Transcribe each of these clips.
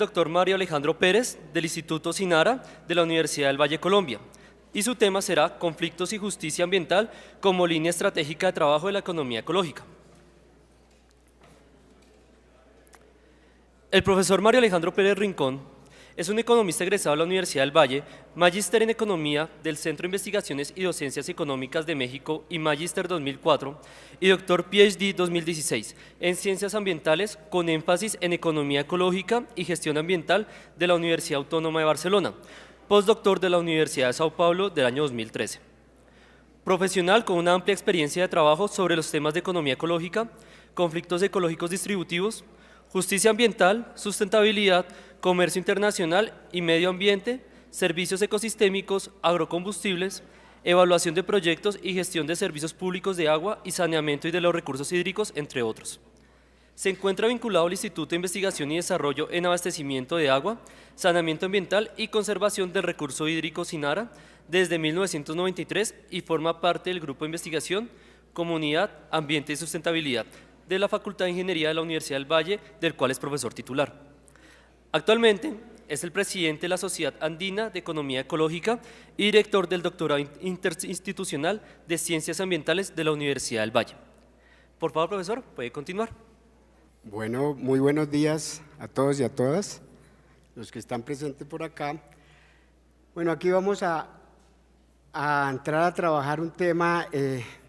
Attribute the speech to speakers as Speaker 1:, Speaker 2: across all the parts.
Speaker 1: Doctor Mario Alejandro Pérez, del Instituto Sinara de la Universidad del Valle, Colombia, y su tema será Conflictos y Justicia Ambiental como línea estratégica de trabajo de la economía ecológica. El profesor Mario Alejandro Pérez Rincón es un economista egresado de la Universidad del Valle, magíster en Economía del Centro de Investigaciones y Docencias Económicas de México y magíster 2004, y doctor PhD 2016 en Ciencias Ambientales con énfasis en Economía Ecológica y Gestión Ambiental de la Universidad Autónoma de Barcelona, postdoctor de la Universidad de Sao Paulo del año 2013. Profesional con una amplia experiencia de trabajo sobre los temas de economía ecológica, conflictos ecológicos distributivos, justicia ambiental, sustentabilidad, comercio internacional y medio ambiente, servicios ecosistémicos, agrocombustibles, evaluación de proyectos y gestión de servicios públicos de agua y saneamiento y de los recursos hídricos, entre otros. Se encuentra vinculado al Instituto de Investigación y Desarrollo en Abastecimiento de Agua, Saneamiento Ambiental y Conservación del Recurso Hídrico SINARA desde 1993 y forma parte del Grupo de Investigación, Comunidad, Ambiente y Sustentabilidad de la Facultad de Ingeniería de la Universidad del Valle, del cual es profesor titular. Actualmente es el presidente de la Sociedad Andina de Economía Ecológica y director del Doctorado Interinstitucional de Ciencias Ambientales de la Universidad del Valle. Por favor, profesor, puede continuar.
Speaker 2: Bueno, muy buenos días a todos y a todas, los que están presentes por acá. Bueno, aquí vamos a entrar a trabajar un tema,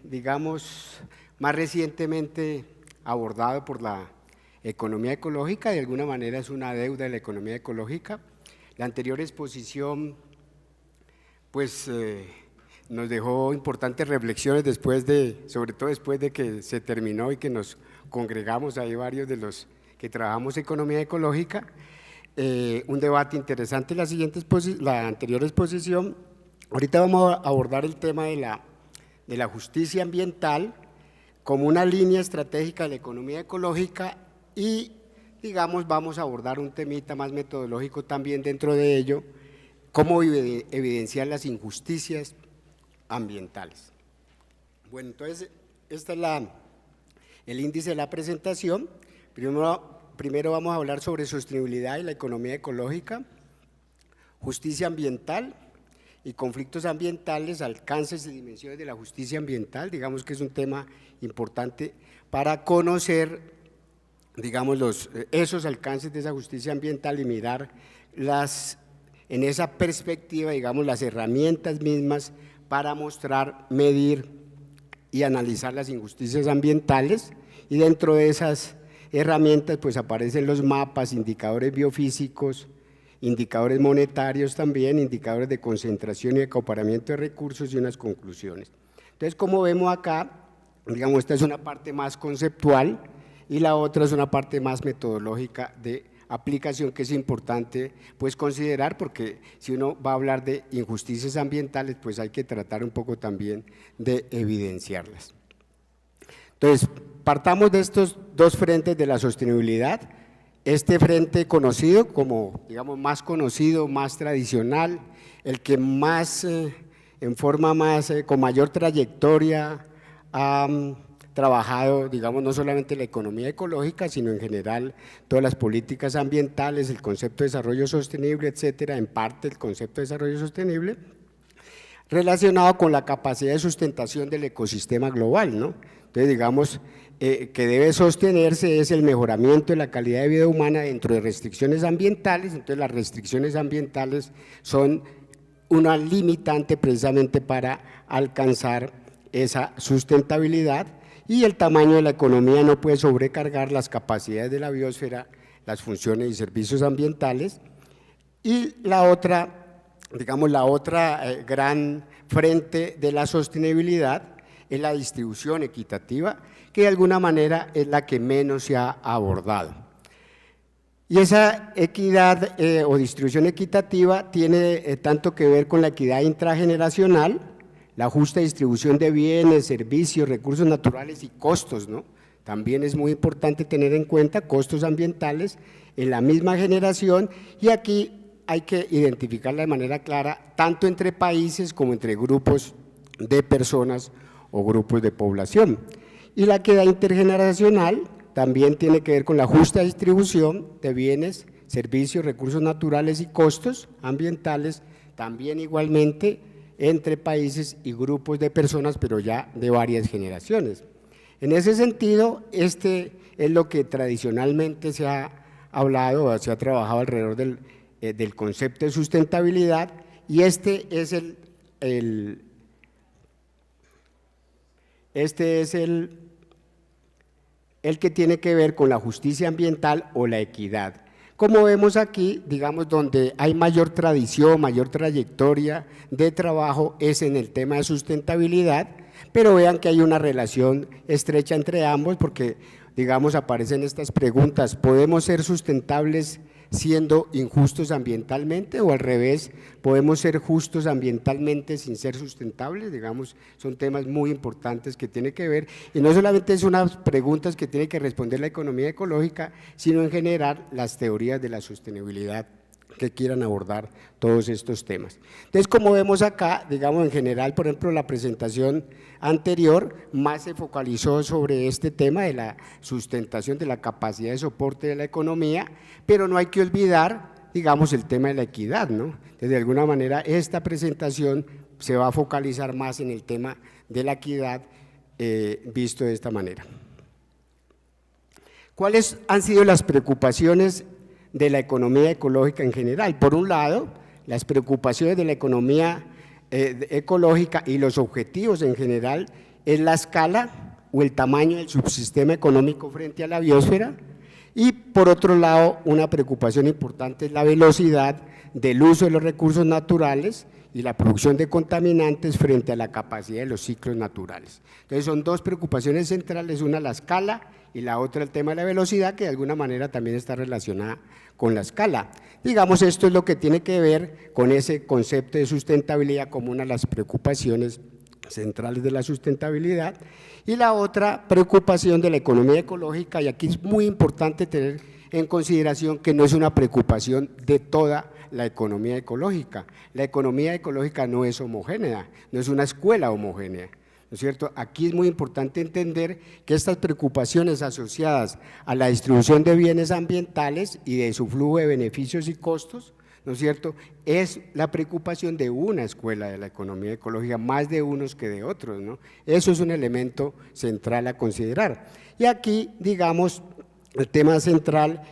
Speaker 2: digamos, más recientemente abordado por la economía ecológica. De alguna manera es una deuda de la economía ecológica. La anterior exposición, pues, nos dejó importantes reflexiones sobre todo después de que se terminó y que nos congregamos ahí varios de los que trabajamos economía ecológica. Un debate interesante la anterior exposición. Ahorita vamos a abordar el tema de la justicia ambiental como una línea estratégica de la economía ecológica y, digamos, vamos a abordar un temita más metodológico también dentro de ello, cómo evidenciar las injusticias ambientales. Bueno, entonces, este es el índice de la presentación. Primero vamos a hablar sobre sostenibilidad y la economía ecológica, justicia ambiental y conflictos ambientales, alcances y dimensiones de la justicia ambiental. Digamos que es un tema importante para conocer, digamos, esos alcances de esa justicia ambiental y mirar en esa perspectiva, digamos, las herramientas mismas para mostrar, medir y analizar las injusticias ambientales, y dentro de esas herramientas pues aparecen los mapas, indicadores biofísicos, indicadores monetarios también, indicadores de concentración y acaparamiento de recursos y unas conclusiones. Entonces, como vemos acá, digamos, esta es una parte más conceptual y la otra es una parte más metodológica de aplicación que es importante pues considerar, porque si uno va a hablar de injusticias ambientales pues hay que tratar un poco también de evidenciarlas. Entonces, partamos de estos dos frentes de la sostenibilidad. Este frente conocido como, digamos, más conocido, más tradicional, el que más, en forma más, con mayor trayectoria ha trabajado, digamos, no solamente la economía ecológica, sino en general todas las políticas ambientales, el concepto de desarrollo sostenible, etcétera, en parte el concepto de desarrollo sostenible, relacionado con la capacidad de sustentación del ecosistema global, ¿no? Entonces, digamos, que debe sostenerse es el mejoramiento de la calidad de vida humana dentro de restricciones ambientales. Entonces, las restricciones ambientales son una limitante precisamente para alcanzar esa sustentabilidad, y el tamaño de la economía no puede sobrecargar las capacidades de la biosfera, las funciones y servicios ambientales. Y la otra, digamos, gran frente de la sostenibilidad es la distribución equitativa, que de alguna manera es la que menos se ha abordado. Y esa equidad o distribución equitativa tiene tanto que ver con la equidad intrageneracional, la justa distribución de bienes, servicios, recursos naturales y costos, ¿no? También es muy importante tener en cuenta costos ambientales en la misma generación, y aquí hay que identificarla de manera clara tanto entre países como entre grupos de personas o grupos de población. Y la equidad intergeneracional también tiene que ver con la justa distribución de bienes, servicios, recursos naturales y costos ambientales, también igualmente entre países y grupos de personas, pero ya de varias generaciones. En ese sentido, este es lo que tradicionalmente se ha hablado o se ha trabajado alrededor del concepto de sustentabilidad, y este es el que tiene que ver con la justicia ambiental o la equidad. Como vemos aquí, digamos, donde hay mayor tradición, mayor trayectoria de trabajo es en el tema de sustentabilidad, pero vean que hay una relación estrecha entre ambos porque, digamos, aparecen estas preguntas: ¿podemos ser sustentables siendo injustos ambientalmente, o al revés, podemos ser justos ambientalmente sin ser sustentables? Digamos, son temas muy importantes que tienen que ver, y no solamente son unas preguntas que tiene que responder la economía ecológica, sino en general las teorías de la sostenibilidad que quieran abordar todos estos temas. Entonces, como vemos acá, digamos, en general, por ejemplo, la presentación anterior más se focalizó sobre este tema de la sustentación, de la capacidad de soporte de la economía, pero no hay que olvidar, digamos, el tema de la equidad, ¿no? Entonces, de alguna manera, esta presentación se va a focalizar más en el tema de la equidad visto de esta manera. ¿Cuáles han sido las preocupaciones de la economía ecológica en general? Por un lado, las preocupaciones de la economía ecológica y los objetivos en general es la escala o el tamaño del subsistema económico frente a la biosfera, y por otro lado, una preocupación importante es la velocidad del uso de los recursos naturales y la producción de contaminantes frente a la capacidad de los ciclos naturales. Entonces, son dos preocupaciones centrales: una la escala y la otra el tema de la velocidad, que de alguna manera también está relacionada con la escala. Digamos, esto es lo que tiene que ver con ese concepto de sustentabilidad como una de las preocupaciones centrales de la sustentabilidad. Y la otra preocupación de la economía ecológica, y aquí es muy importante tener en consideración que no es una preocupación de toda la economía ecológica. La economía ecológica no es homogénea, no es una escuela homogénea, ¿no es cierto? Aquí es muy importante entender que estas preocupaciones asociadas a la distribución de bienes ambientales y de su flujo de beneficios y costos, ¿no es cierto?, es la preocupación de una escuela de la economía ecológica, más de unos que de otros, ¿no? Eso es un elemento central a considerar. Y aquí, digamos, el tema central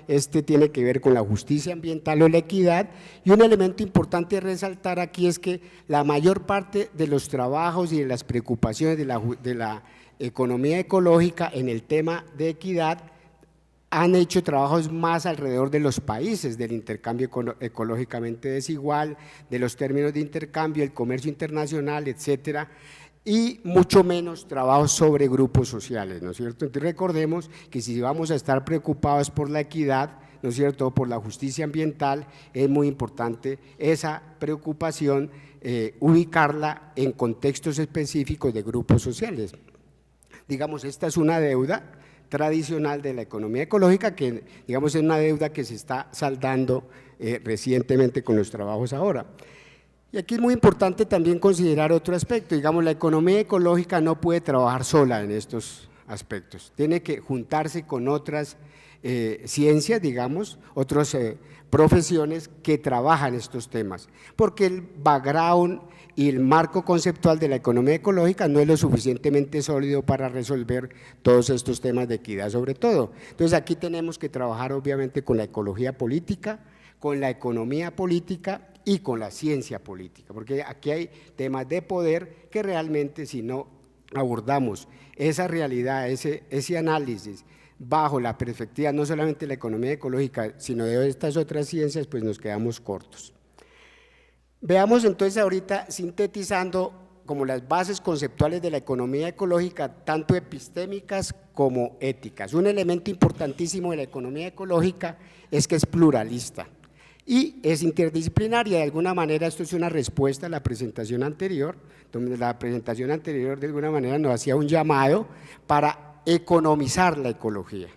Speaker 2: tiene que ver con la justicia ambiental o la equidad, y un elemento importante a resaltar aquí es que la mayor parte de los trabajos y de las preocupaciones de la economía ecológica en el tema de equidad han hecho trabajos más alrededor de los países, del intercambio ecológicamente desigual, de los términos de intercambio, el comercio internacional, etcétera, y mucho menos trabajos sobre grupos sociales, ¿no es cierto? Entonces, recordemos que si vamos a estar preocupados por la equidad, ¿no es cierto?, por la justicia ambiental, es muy importante esa preocupación, ubicarla en contextos específicos de grupos sociales. Digamos, esta es una deuda tradicional de la economía ecológica que, digamos, es una deuda que se está saldando recientemente con los trabajos ahora. Y aquí es muy importante también considerar otro aspecto. Digamos, la economía ecológica no puede trabajar sola en estos aspectos, tiene que juntarse con otras ciencias, digamos, otras profesiones que trabajan estos temas, porque el background y el marco conceptual de la economía ecológica no es lo suficientemente sólido para resolver todos estos temas de equidad sobre todo. Entonces, aquí tenemos que trabajar obviamente con la ecología política, con la economía política y con la ciencia política, porque aquí hay temas de poder que realmente, si no abordamos esa realidad, ese análisis bajo la perspectiva no solamente de la economía ecológica, sino de estas otras ciencias, pues nos quedamos cortos. Veamos entonces ahorita, sintetizando como las bases conceptuales de la economía ecológica, tanto epistémicas como éticas. Un elemento importantísimo de la economía ecológica es que es pluralista y es interdisciplinaria. De alguna manera esto es una respuesta a la presentación anterior, donde la presentación anterior de alguna manera nos hacía un llamado para economizar la ecología.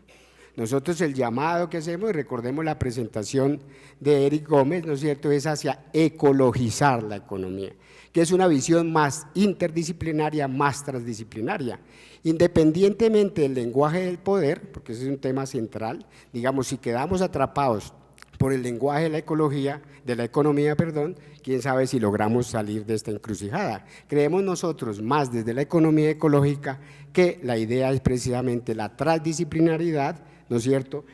Speaker 2: Nosotros el llamado que hacemos, y recordemos la presentación de Eric Gómez, ¿no es cierto?, es hacia ecologizar la economía, que es una visión más interdisciplinaria, más transdisciplinaria. Independientemente del lenguaje del poder, porque ese es un tema central, digamos, si quedamos atrapados por el lenguaje de la economía, perdón, quién sabe si logramos salir de esta encrucijada. Creemos nosotros más desde la economía ecológica que la idea es precisamente la transdisciplinaridad, ¿no es cierto?,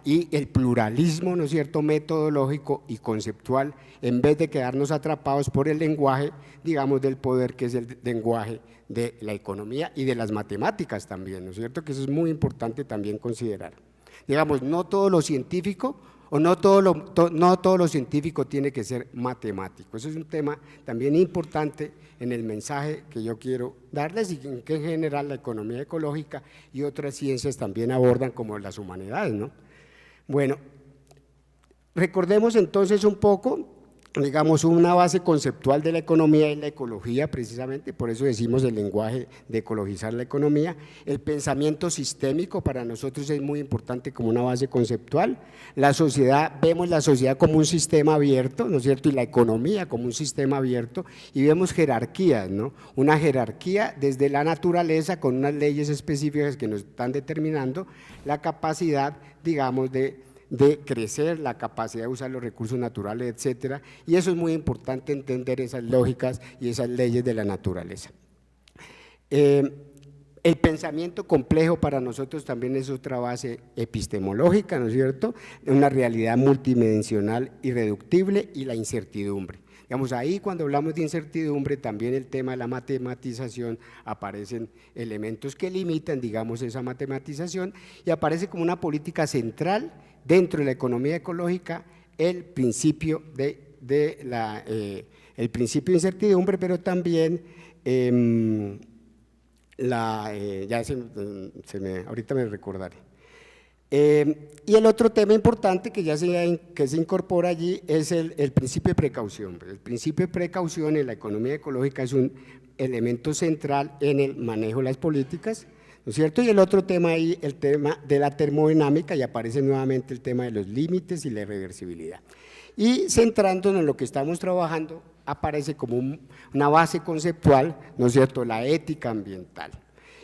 Speaker 2: y el pluralismo, ¿no es cierto?, metodológico y conceptual, en vez de quedarnos atrapados por el lenguaje, digamos, del poder, que es el lenguaje de la economía y de las matemáticas también, ¿no es cierto?, que eso es muy importante también considerar. Digamos, no todo lo científico no todo lo científico tiene que ser matemático. Eso es un tema también importante en el mensaje que yo quiero darles, y que en general la economía ecológica y otras ciencias también abordan, como las humanidades, ¿no? Bueno, recordemos entonces un poco, digamos, una base conceptual de la economía y la ecología, precisamente, por eso decimos el lenguaje de ecologizar la economía. El pensamiento sistémico para nosotros es muy importante como una base conceptual. La sociedad, vemos la sociedad como un sistema abierto, ¿no es cierto?, y la economía como un sistema abierto, y vemos jerarquías, ¿no?, una jerarquía desde la naturaleza con unas leyes específicas que nos están determinando la capacidad, digamos, de crecer, la capacidad de usar los recursos naturales, etcétera, y eso es muy importante, entender esas lógicas y esas leyes de la naturaleza. El pensamiento complejo para nosotros también es otra base epistemológica, ¿no es cierto?, una realidad multidimensional irreductible, y la incertidumbre. Digamos, ahí cuando hablamos de incertidumbre, también el tema de la matematización, aparecen elementos que limitan, digamos, esa matematización, y aparece como una política central dentro de la economía ecológica el principio de incertidumbre, pero también ahorita me recordaré. Y el otro tema importante que se incorpora allí es el principio de precaución. El principio de precaución en la economía ecológica es un elemento central en el manejo de las políticas, ¿no es cierto? Y el otro tema ahí, el tema de la termodinámica, y aparece nuevamente el tema de los límites y la irreversibilidad. Y centrándonos en lo que estamos trabajando, aparece como una base conceptual, ¿no es cierto?, la ética ambiental.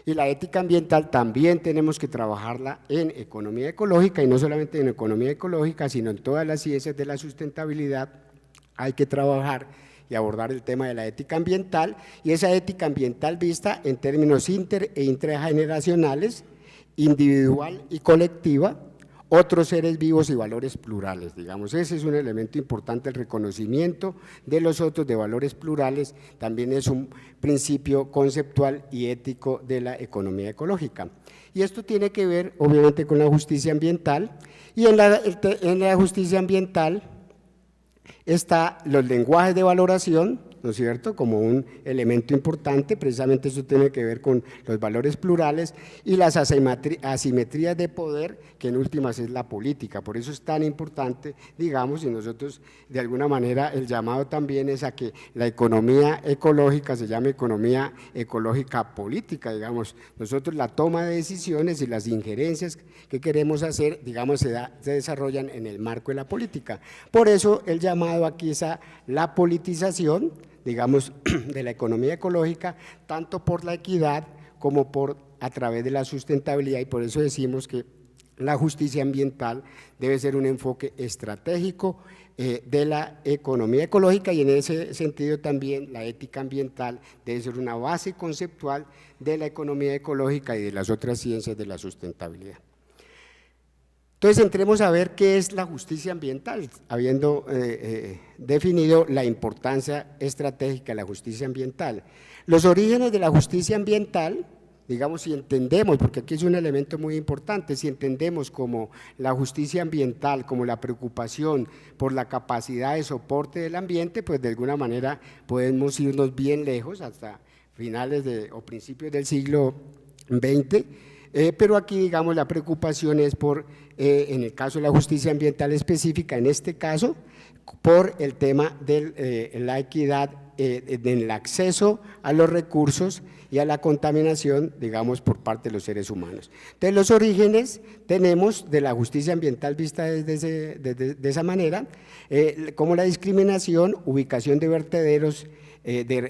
Speaker 2: Y la ética ambiental también tenemos que trabajarla en economía ecológica, y no solamente en economía ecológica, sino en todas las ciencias de la sustentabilidad. Hay que trabajar y abordar el tema de la ética ambiental, y esa ética ambiental vista en términos inter e intrageneracionales, individual y colectiva, otros seres vivos y valores plurales, digamos. Ese es un elemento importante, el reconocimiento de los otros, de valores plurales, también es un principio conceptual y ético de la economía ecológica. Y esto tiene que ver, obviamente, con la justicia ambiental, y en la justicia ambiental están los lenguajes de valoración, ¿no es cierto?, como un elemento importante. Precisamente eso tiene que ver con los valores plurales y las asimetrías de poder, que en últimas es la política. Por eso es tan importante, digamos, y nosotros de alguna manera el llamado también es a que la economía ecológica se llame economía ecológica política, digamos. Nosotros la toma de decisiones y las injerencias que queremos hacer, digamos, se desarrollan en el marco de la política. Por eso el llamado aquí es a la politización, digamos, de la economía ecológica, tanto por la equidad como a través de la sustentabilidad, y por eso decimos que la justicia ambiental debe ser un enfoque estratégico de la economía ecológica, y en ese sentido también la ética ambiental debe ser una base conceptual de la economía ecológica y de las otras ciencias de la sustentabilidad. Entonces entremos a ver qué es la justicia ambiental, habiendo definido la importancia estratégica de la justicia ambiental. Los orígenes de la justicia ambiental, digamos, si entendemos, porque aquí es un elemento muy importante, si entendemos como la justicia ambiental, como la preocupación por la capacidad de soporte del ambiente, pues de alguna manera podemos irnos bien lejos, hasta finales o principios del siglo XX, pero aquí, digamos, la preocupación es por, en el caso de la justicia ambiental específica, en este caso, por el tema de la equidad en el acceso a los recursos y a la contaminación, digamos, por parte de los seres humanos. Entonces, los orígenes tenemos de la justicia ambiental vista de esa manera, como la discriminación, ubicación de vertederos,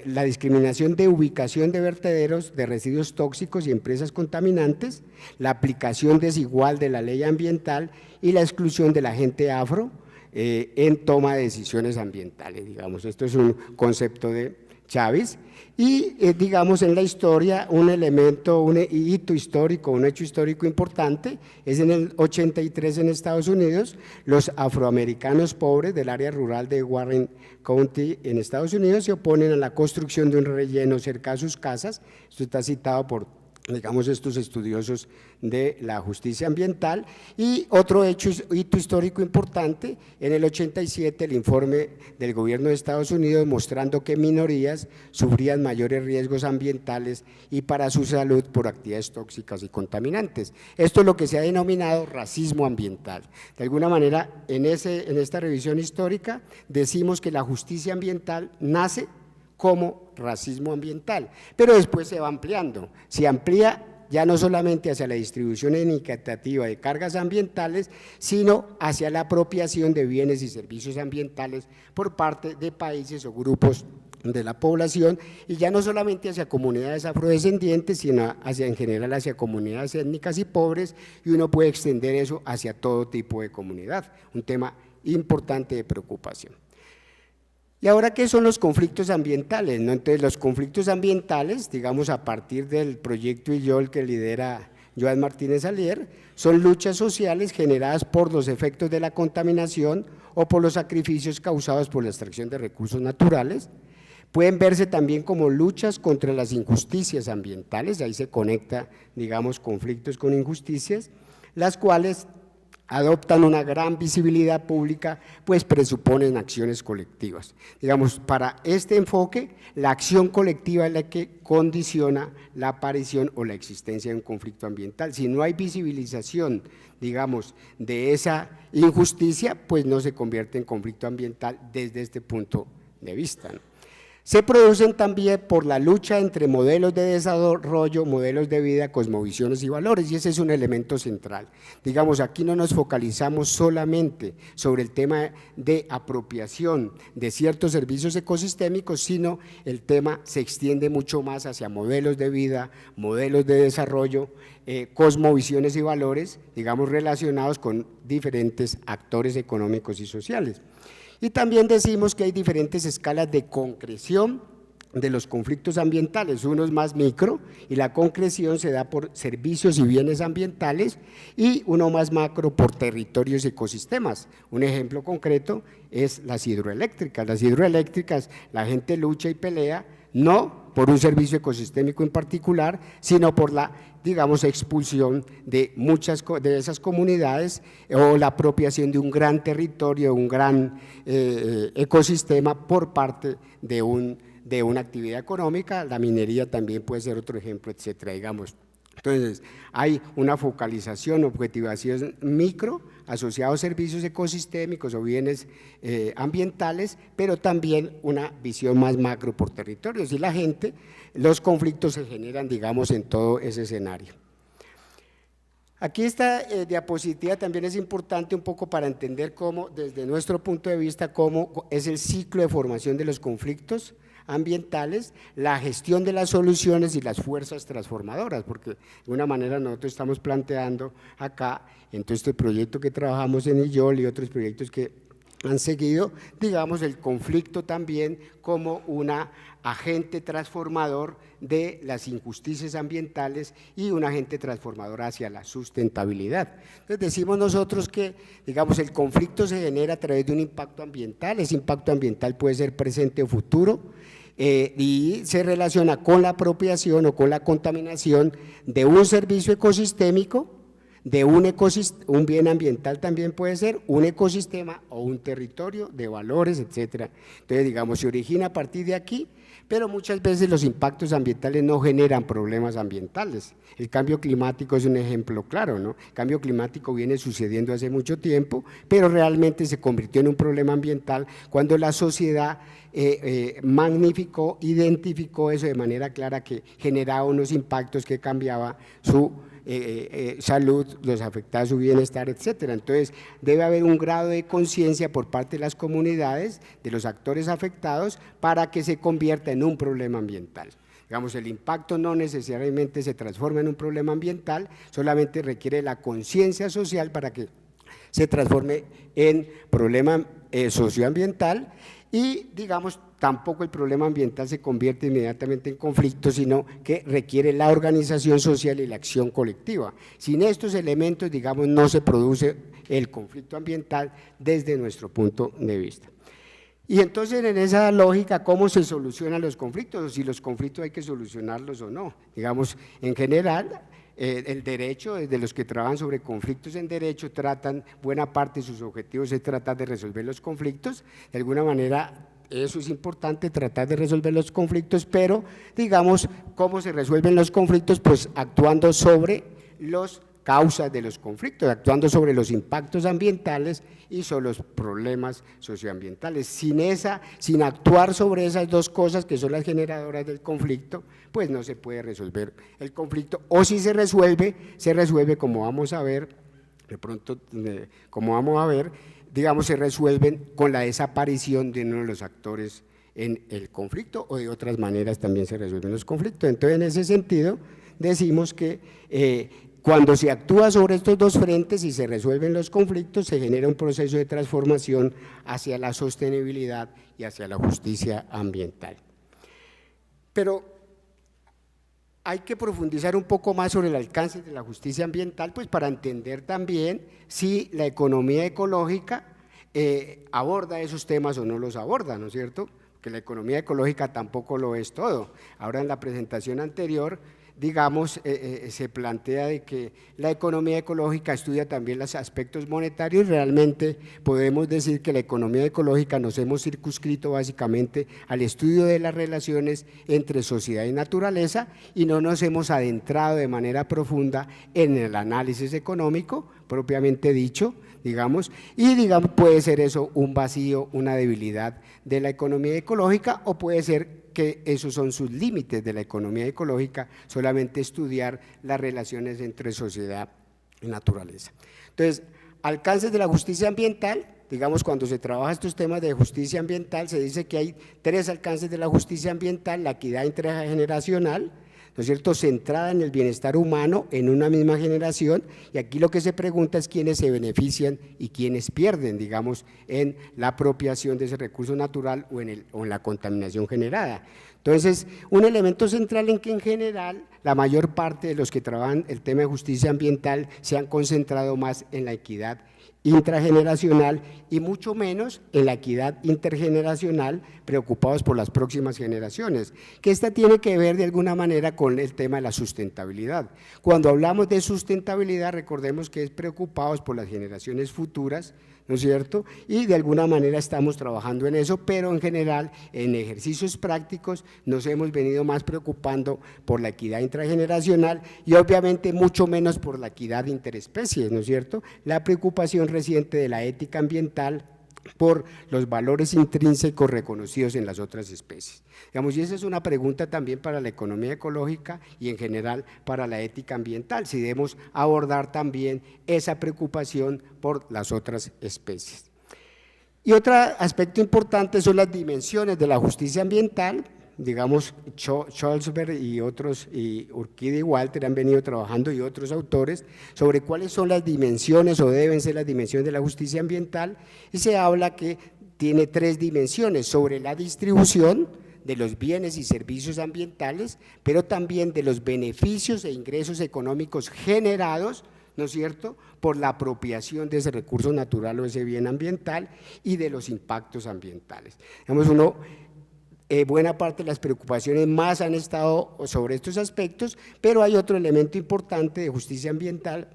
Speaker 2: la discriminación de ubicación de vertederos de residuos tóxicos y empresas contaminantes, la aplicación desigual de la ley ambiental y la exclusión de la gente afro en toma de decisiones ambientales, digamos. Esto es un concepto de Chávez y digamos en la historia un elemento, un hito histórico, un hecho histórico importante es en el 83 en Estados Unidos, los afroamericanos pobres del área rural de Warren County en Estados Unidos se oponen a la construcción de un relleno cerca de sus casas, esto está citado por digamos estos estudiosos de la justicia ambiental. Y otro hito histórico importante, en el 87 el informe del gobierno de Estados Unidos mostrando que minorías sufrían mayores riesgos ambientales y para su salud por actividades tóxicas y contaminantes. Esto es lo que se ha denominado racismo ambiental. De alguna manera en esta revisión histórica decimos que la justicia ambiental nace como racismo ambiental, pero después se va ampliando, se amplía ya no solamente hacia la distribución equitativa de cargas ambientales, sino hacia la apropiación de bienes y servicios ambientales por parte de países o grupos de la población, y ya no solamente hacia comunidades afrodescendientes, sino en general hacia comunidades étnicas y pobres, y uno puede extender eso hacia todo tipo de comunidad, un tema importante de preocupación. ¿Y ahora qué son los conflictos ambientales? ¿No? Entonces, los conflictos ambientales, digamos a partir del proyecto IYOL que lidera Joan Martínez Alier, son luchas sociales generadas por los efectos de la contaminación o por los sacrificios causados por la extracción de recursos naturales. Pueden verse también como luchas contra las injusticias ambientales, ahí se conecta, digamos, conflictos con injusticias, las cuales adoptan una gran visibilidad pública, pues presuponen acciones colectivas. Digamos, para este enfoque, la acción colectiva es la que condiciona la aparición o la existencia de un conflicto ambiental. Si no hay visibilización, digamos, de esa injusticia, pues no se convierte en conflicto ambiental desde este punto de vista, ¿no? Se producen también por la lucha entre modelos de desarrollo, modelos de vida, cosmovisiones y valores, y ese es un elemento central. Digamos, aquí no nos focalizamos solamente sobre el tema de apropiación de ciertos servicios ecosistémicos, sino el tema se extiende mucho más hacia modelos de vida, modelos de desarrollo, cosmovisiones y valores, digamos, relacionados con diferentes actores económicos y sociales. Y también decimos que hay diferentes escalas de concreción de los conflictos ambientales, uno es más micro y la concreción se da por servicios y bienes ambientales, y uno más macro por territorios y ecosistemas. Un ejemplo concreto es las hidroeléctricas. Las hidroeléctricas, la gente lucha y pelea no por un servicio ecosistémico en particular, sino por la, digamos, expulsión de muchas de esas comunidades o la apropiación de un gran territorio, un gran ecosistema por parte de una actividad económica. La minería también puede ser otro ejemplo, etcétera, digamos. Entonces, hay una focalización, objetivación micro asociados a servicios ecosistémicos o bienes ambientales, pero también una visión más macro por territorios, y la gente, los conflictos se generan, digamos, en todo ese escenario. Aquí esta diapositiva también es importante un poco para entender cómo, desde nuestro punto de vista, cómo es el ciclo de formación de los conflictos ambientales, la gestión de las soluciones y las fuerzas transformadoras, porque de una manera nosotros estamos planteando acá, en todo este proyecto que trabajamos en IYOL y otros proyectos que han seguido, digamos, el conflicto también como un agente transformador de las injusticias ambientales y un agente transformador hacia la sustentabilidad. Entonces decimos nosotros que, digamos, el conflicto se genera a través de un impacto ambiental, ese impacto ambiental puede ser presente o futuro, y se relaciona con la apropiación o con la contaminación de un servicio ecosistémico, de un bien ambiental también puede ser, un ecosistema o un territorio de valores, etcétera. Entonces, digamos, se origina a partir de aquí, pero muchas veces los impactos ambientales no generan problemas ambientales. El cambio climático es un ejemplo claro, ¿no? El cambio climático viene sucediendo hace mucho tiempo, pero realmente se convirtió en un problema ambiental cuando la sociedad magnificó, identificó eso de manera clara, que generaba unos impactos que cambiaba su salud, los afectaba su bienestar, etcétera. Entonces, debe haber un grado de conciencia por parte de las comunidades, de los actores afectados, para que se convierta en un problema ambiental. Digamos, el impacto no necesariamente se transforma en un problema ambiental, solamente requiere la conciencia social para que se transforme en problema socioambiental. Y, digamos, tampoco el problema ambiental se convierte inmediatamente en conflicto, sino que requiere la organización social y la acción colectiva. Sin estos elementos, digamos, no se produce el conflicto ambiental desde nuestro punto de vista. Y entonces, en esa lógica, ¿cómo se solucionan los conflictos? O si los conflictos hay que solucionarlos o no. Digamos, en general, el derecho, desde los que trabajan sobre conflictos en derecho, tratan, buena parte de sus objetivos es tratar de resolver los conflictos. De alguna manera, eso es importante, tratar de resolver los conflictos, pero, digamos, ¿cómo se resuelven los conflictos? Pues actuando sobre las causas de los conflictos, actuando sobre los impactos ambientales y sobre los problemas socioambientales. Sin actuar sobre esas dos cosas que son las generadoras del conflicto, pues no se puede resolver el conflicto, o si se resuelve como vamos a ver, de pronto, como vamos a ver, digamos, se resuelven con la desaparición de uno de los actores en el conflicto, o de otras maneras también se resuelven los conflictos. Entonces, en ese sentido, decimos que cuando se actúa sobre estos dos frentes y se resuelven los conflictos, se genera un proceso de transformación hacia la sostenibilidad y hacia la justicia ambiental. Pero hay que profundizar un poco más sobre el alcance de la justicia ambiental, pues para entender también si la economía ecológica aborda esos temas o no los aborda, ¿no es cierto? Que la economía ecológica tampoco lo es todo. Ahora, en la presentación anterior, digamos, se plantea de que la economía ecológica estudia también los aspectos monetarios. Realmente podemos decir que la economía ecológica nos hemos circunscrito básicamente al estudio de las relaciones entre sociedad y naturaleza, y no nos hemos adentrado de manera profunda en el análisis económico propiamente dicho, digamos, y digamos, puede ser eso un vacío, una debilidad de la economía ecológica, o puede ser que esos son sus límites de la economía ecológica, solamente estudiar las relaciones entre sociedad y naturaleza. Entonces, alcances de la justicia ambiental, digamos, cuando se trabaja estos temas de justicia ambiental, se dice que hay 3 alcances de la justicia ambiental: la equidad intergeneracional, ¿no es cierto?, centrada en el bienestar humano en una misma generación, y aquí lo que se pregunta es quiénes se benefician y quiénes pierden, digamos, en la apropiación de ese recurso natural o en la contaminación generada. Entonces, un elemento central en que en general la mayor parte de los que trabajan el tema de justicia ambiental se han concentrado más en la equidad intrageneracional y mucho menos en la equidad intergeneracional, preocupados por las próximas generaciones, que esta tiene que ver de alguna manera con el tema de la sustentabilidad. Cuando hablamos de sustentabilidad, recordemos que es preocupados por las generaciones futuras, ¿no es cierto? Y de alguna manera estamos trabajando en eso, pero en general en ejercicios prácticos nos hemos venido más preocupando por la equidad intrageneracional y obviamente mucho menos por la equidad interespecies, ¿no es cierto? La preocupación reciente de la ética ambiental por los valores intrínsecos reconocidos en las otras especies. Digamos, y esa es una pregunta también para la economía ecológica y en general para la ética ambiental, si debemos abordar también esa preocupación por las otras especies. Y otro aspecto importante son las dimensiones de la justicia ambiental. Digamos, Scholzberg y otros, y Urquidi y Walter han venido trabajando, y otros autores, sobre cuáles son las dimensiones o deben ser las dimensiones de la justicia ambiental, y se habla que tiene 3 dimensiones: sobre la distribución de los bienes y servicios ambientales, pero también de los beneficios e ingresos económicos generados, ¿no es cierto?, por la apropiación de ese recurso natural o ese bien ambiental, y de los impactos ambientales. Digamos, buena parte de las preocupaciones más han estado sobre estos aspectos, pero hay otro elemento importante de justicia ambiental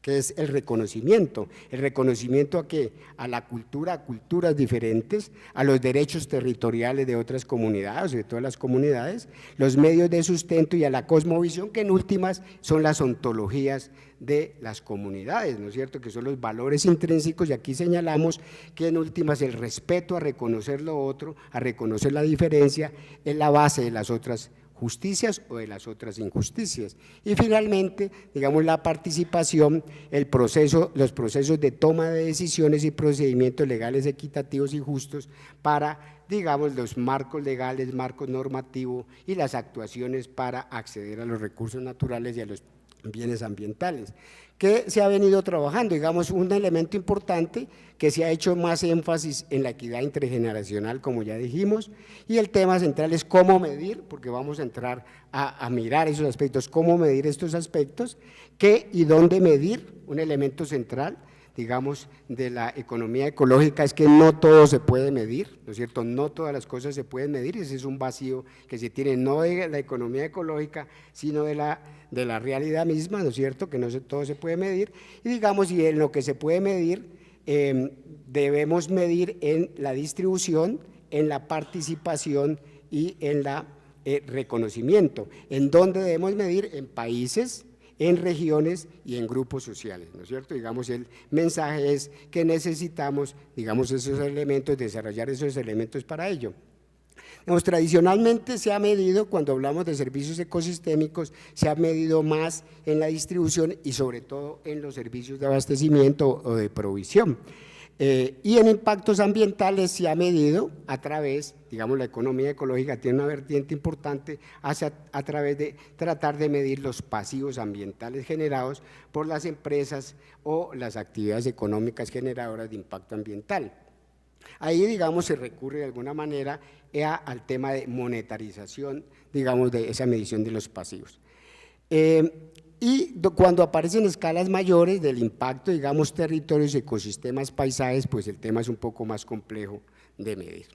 Speaker 2: que es el reconocimiento a qué, a la cultura, a culturas diferentes, a los derechos territoriales de otras comunidades, de todas las comunidades, los medios de sustento y a la cosmovisión, que en últimas son las ontologías de las comunidades, ¿no es cierto?, que son los valores intrínsecos, y aquí señalamos que en últimas el respeto a reconocer lo otro, a reconocer la diferencia, es la base de las otras justicias o de las otras injusticias. Y finalmente, digamos, la participación, los procesos de toma de decisiones y procedimientos legales equitativos y justos para, digamos, los marcos legales, marcos normativos y las actuaciones para acceder a los recursos naturales y a los bienes ambientales, que se ha venido trabajando, digamos, un elemento importante que se ha hecho más énfasis en la equidad intergeneracional, como ya dijimos, y el tema central es cómo medir, porque vamos a entrar a mirar esos aspectos, cómo medir estos aspectos, qué y dónde medir. Un elemento central, digamos, de la economía ecológica es que no todo se puede medir, ¿no es cierto?, no todas las cosas se pueden medir, ese es un vacío que se tiene no de la economía ecológica, sino de la realidad misma, ¿no es cierto?, que no todo se puede medir, y digamos, y en lo que se puede medir, debemos medir en la distribución, en la participación y en la reconocimiento. ¿En dónde debemos medir? En países, en regiones y en grupos sociales, ¿no es cierto? Digamos, el mensaje es que necesitamos, digamos, esos elementos, desarrollar esos elementos para ello. Digamos, tradicionalmente se ha medido, cuando hablamos de servicios ecosistémicos, se ha medido más en la distribución y sobre todo en los servicios de abastecimiento o de provisión. Y en impactos ambientales se ha medido a través, digamos, la economía ecológica tiene una vertiente importante a través de tratar de medir los pasivos ambientales generados por las empresas o las actividades económicas generadoras de impacto ambiental. Ahí, digamos, se recurre de alguna manera al tema de monetarización, digamos, de esa medición de los pasivos. Y cuando aparecen escalas mayores del impacto, digamos, territorios, ecosistemas, paisajes, pues el tema es un poco más complejo de medir.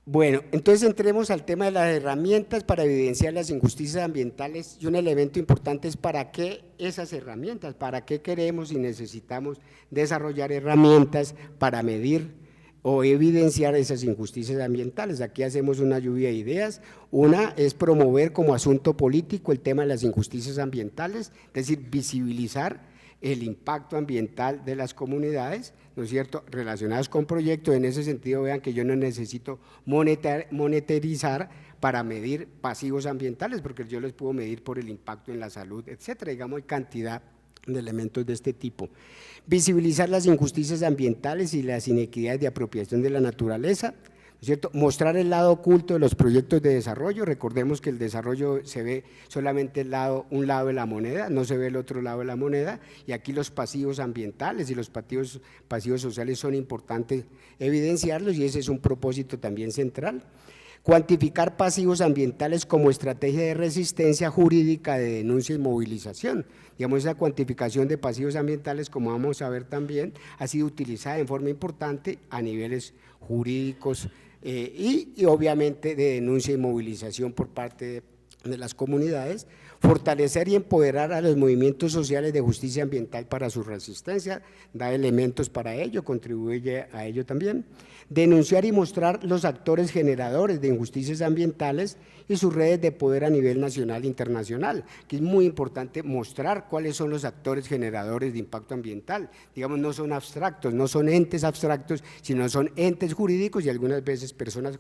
Speaker 2: Bueno, entonces entremos al tema de las herramientas para evidenciar las injusticias ambientales, y un elemento importante es para qué esas herramientas, para qué queremos y necesitamos desarrollar herramientas para medir o evidenciar esas injusticias ambientales. Aquí hacemos una lluvia de ideas. Una es promover como asunto político el tema de las injusticias ambientales, es decir, visibilizar el impacto ambiental de las comunidades, ¿no es cierto?, relacionadas con proyectos. En ese sentido, vean que yo no necesito monetarizar para medir pasivos ambientales, porque yo los puedo medir por el impacto en la salud, etcétera, digamos, cantidad de elementos de este tipo. Visibilizar las injusticias ambientales y las inequidades de apropiación de la naturaleza, ¿no es cierto? Mostrar el lado oculto de los proyectos de desarrollo. Recordemos que el desarrollo se ve solamente un lado de la moneda, no se ve el otro lado de la moneda, y aquí los pasivos ambientales y los pasivos sociales son importantes evidenciarlos, y ese es un propósito también central. Cuantificar pasivos ambientales como estrategia de resistencia jurídica de denuncia y movilización. Digamos, esa cuantificación de pasivos ambientales, como vamos a ver también, ha sido utilizada en forma importante a niveles jurídicos y obviamente de denuncia y movilización por parte de las comunidades. Fortalecer y empoderar a los movimientos sociales de justicia ambiental para su resistencia, da elementos para ello, contribuye a ello también. Denunciar y mostrar los actores generadores de injusticias ambientales y sus redes de poder a nivel nacional e internacional, que es muy importante mostrar cuáles son los actores generadores de impacto ambiental. Digamos, no son abstractos, no son entes abstractos, sino son entes jurídicos y algunas veces personas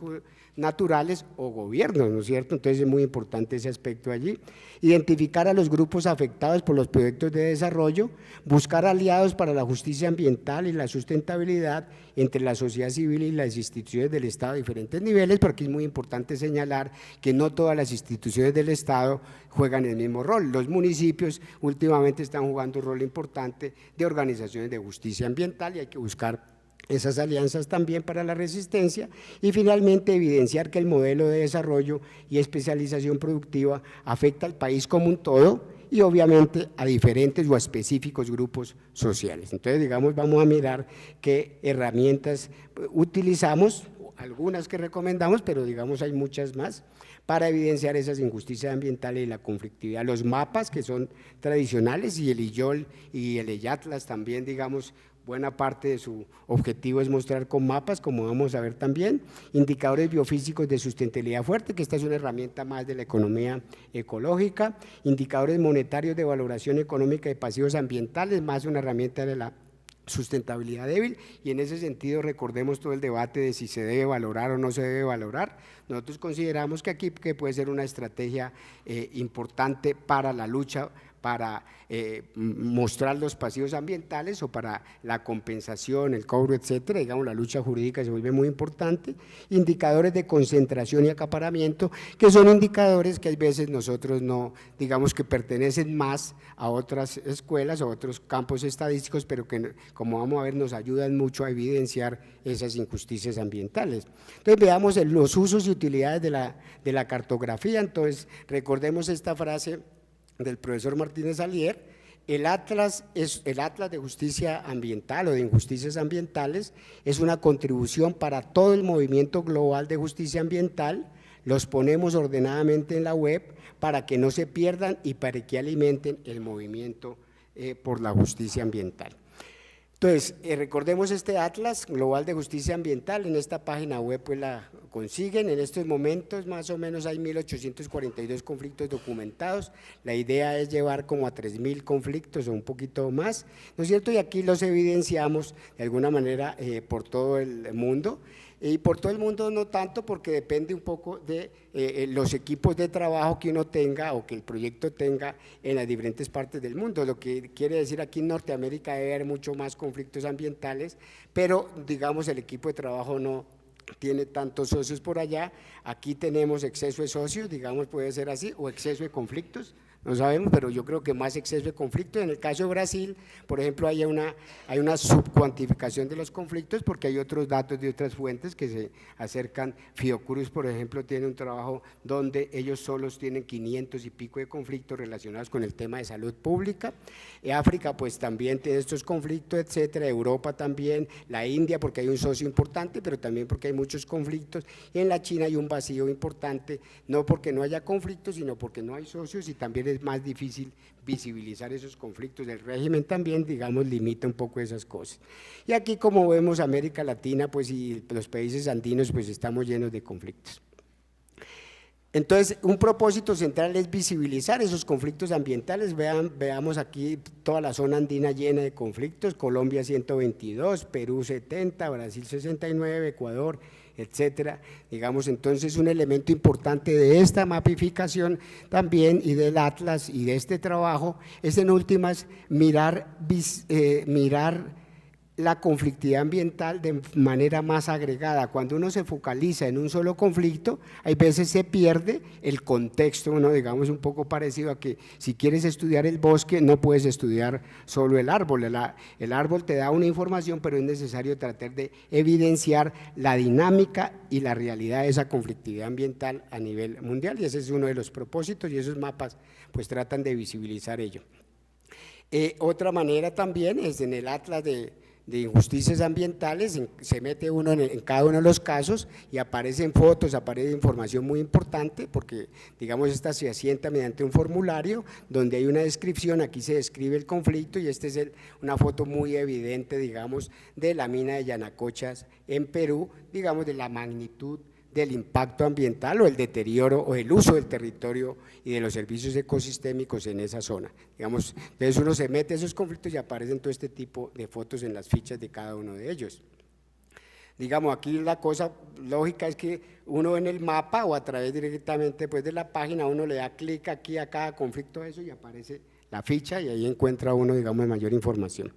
Speaker 2: naturales o gobiernos, ¿no es cierto? Entonces es muy importante ese aspecto allí. Identificar a los grupos afectados por los proyectos de desarrollo, buscar aliados para la justicia ambiental y la sustentabilidad entre la sociedad civil y las instituciones del Estado a diferentes niveles, porque es muy importante señalar que no todas las instituciones del Estado juegan el mismo rol. Los municipios últimamente están jugando un rol importante de organizaciones de justicia ambiental y hay que buscar esas alianzas también para la resistencia. Y finalmente evidenciar que el modelo de desarrollo y especialización productiva afecta al país como un todo y obviamente a diferentes o a específicos grupos sociales. Entonces, digamos, vamos a mirar qué herramientas utilizamos algunas que recomendamos, pero digamos hay muchas más, para evidenciar esas injusticias ambientales y la conflictividad. Los mapas que son tradicionales y el IYOL y el EYATLAS también, digamos, buena parte de su objetivo es mostrar con mapas, como vamos a ver también, indicadores biofísicos de sustentabilidad fuerte, que esta es una herramienta más de la economía ecológica, indicadores monetarios de valoración económica de pasivos ambientales, más una herramienta de la sustentabilidad débil, y en ese sentido recordemos todo el debate de si se debe valorar o no se debe valorar. Nosotros consideramos que aquí que puede ser una estrategia importante para la lucha, para mostrar los pasivos ambientales o para la compensación, el cobro, etcétera. Digamos, la lucha jurídica se vuelve muy importante. Indicadores de concentración y acaparamiento, que son indicadores que hay veces nosotros no, digamos que pertenecen más a otras escuelas o a otros campos estadísticos, pero que, como vamos a ver, nos ayudan mucho a evidenciar esas injusticias ambientales. Entonces, veamos los usos y utilidades de la cartografía. Entonces, recordemos esta frase del profesor Martínez Alier: el Atlas de Justicia Ambiental o de Injusticias Ambientales es una contribución para todo el movimiento global de justicia ambiental. Los ponemos ordenadamente en la web para que no se pierdan y para que alimenten el movimiento por la justicia ambiental. Entonces, recordemos este Atlas Global de Justicia Ambiental, en esta página web pues la consiguen. En estos momentos más o menos hay 1.842 conflictos documentados, la idea es llevar como a 3.000 conflictos o un poquito más, ¿no es cierto? Y aquí los evidenciamos de alguna manera por todo el mundo. Y por todo el mundo no tanto, porque depende un poco de los equipos de trabajo que uno tenga o que el proyecto tenga en las diferentes partes del mundo. Lo que quiere decir, aquí en Norteamérica debe haber mucho más conflictos ambientales, pero digamos el equipo de trabajo no tiene tantos socios por allá. Aquí tenemos exceso de socios, digamos, puede ser así, o exceso de conflictos, no sabemos, pero yo creo que más exceso de conflictos. En el caso de Brasil, por ejemplo, hay una subcuantificación de los conflictos porque hay otros datos de otras fuentes que se acercan. Fiocruz, por ejemplo, tiene un trabajo donde ellos solos tienen 500 y pico de conflictos relacionados con el tema de salud pública. África pues también tiene estos conflictos, etcétera. Europa también, la India porque hay un socio importante, pero también porque hay muchos conflictos. Y en la China hay un vacío importante, no porque no haya conflictos, sino porque no hay socios, y también es más difícil visibilizar esos conflictos. El régimen también, digamos, limita un poco esas cosas. Y aquí, como vemos, América Latina pues y los países andinos pues estamos llenos de conflictos. Entonces, un propósito central es visibilizar esos conflictos ambientales. Veamos aquí toda la zona andina llena de conflictos: Colombia 122, Perú 70, Brasil 69, Ecuador, etcétera. Digamos, entonces un elemento importante de esta mapificación también y del Atlas y de este trabajo es en últimas mirar la conflictividad ambiental de manera más agregada. Cuando uno se focaliza en un solo conflicto, hay veces se pierde el contexto, uno digamos un poco parecido a que si quieres estudiar el bosque no puedes estudiar solo el árbol, el árbol te da una información, pero es necesario tratar de evidenciar la dinámica y la realidad de esa conflictividad ambiental a nivel mundial, y ese es uno de los propósitos, y esos mapas pues tratan de visibilizar ello. Otra manera también es en el Atlas de injusticias ambientales, se mete uno en cada uno de los casos y aparecen fotos, aparece información muy importante, porque digamos esta se asienta mediante un formulario donde hay una descripción. Aquí se describe el conflicto y esta es una foto muy evidente, digamos, de la mina de Yanacochas en Perú, digamos, de la magnitud del impacto ambiental o el deterioro o el uso del territorio y de los servicios ecosistémicos en esa zona. Digamos, entonces uno se mete a esos conflictos y aparecen todo este tipo de fotos en las fichas de cada uno de ellos. Digamos, aquí la cosa lógica es que uno en el mapa o a través directamente pues, de la página, uno le da clic aquí a cada conflicto de eso y aparece la ficha y ahí encuentra uno, digamos, mayor información.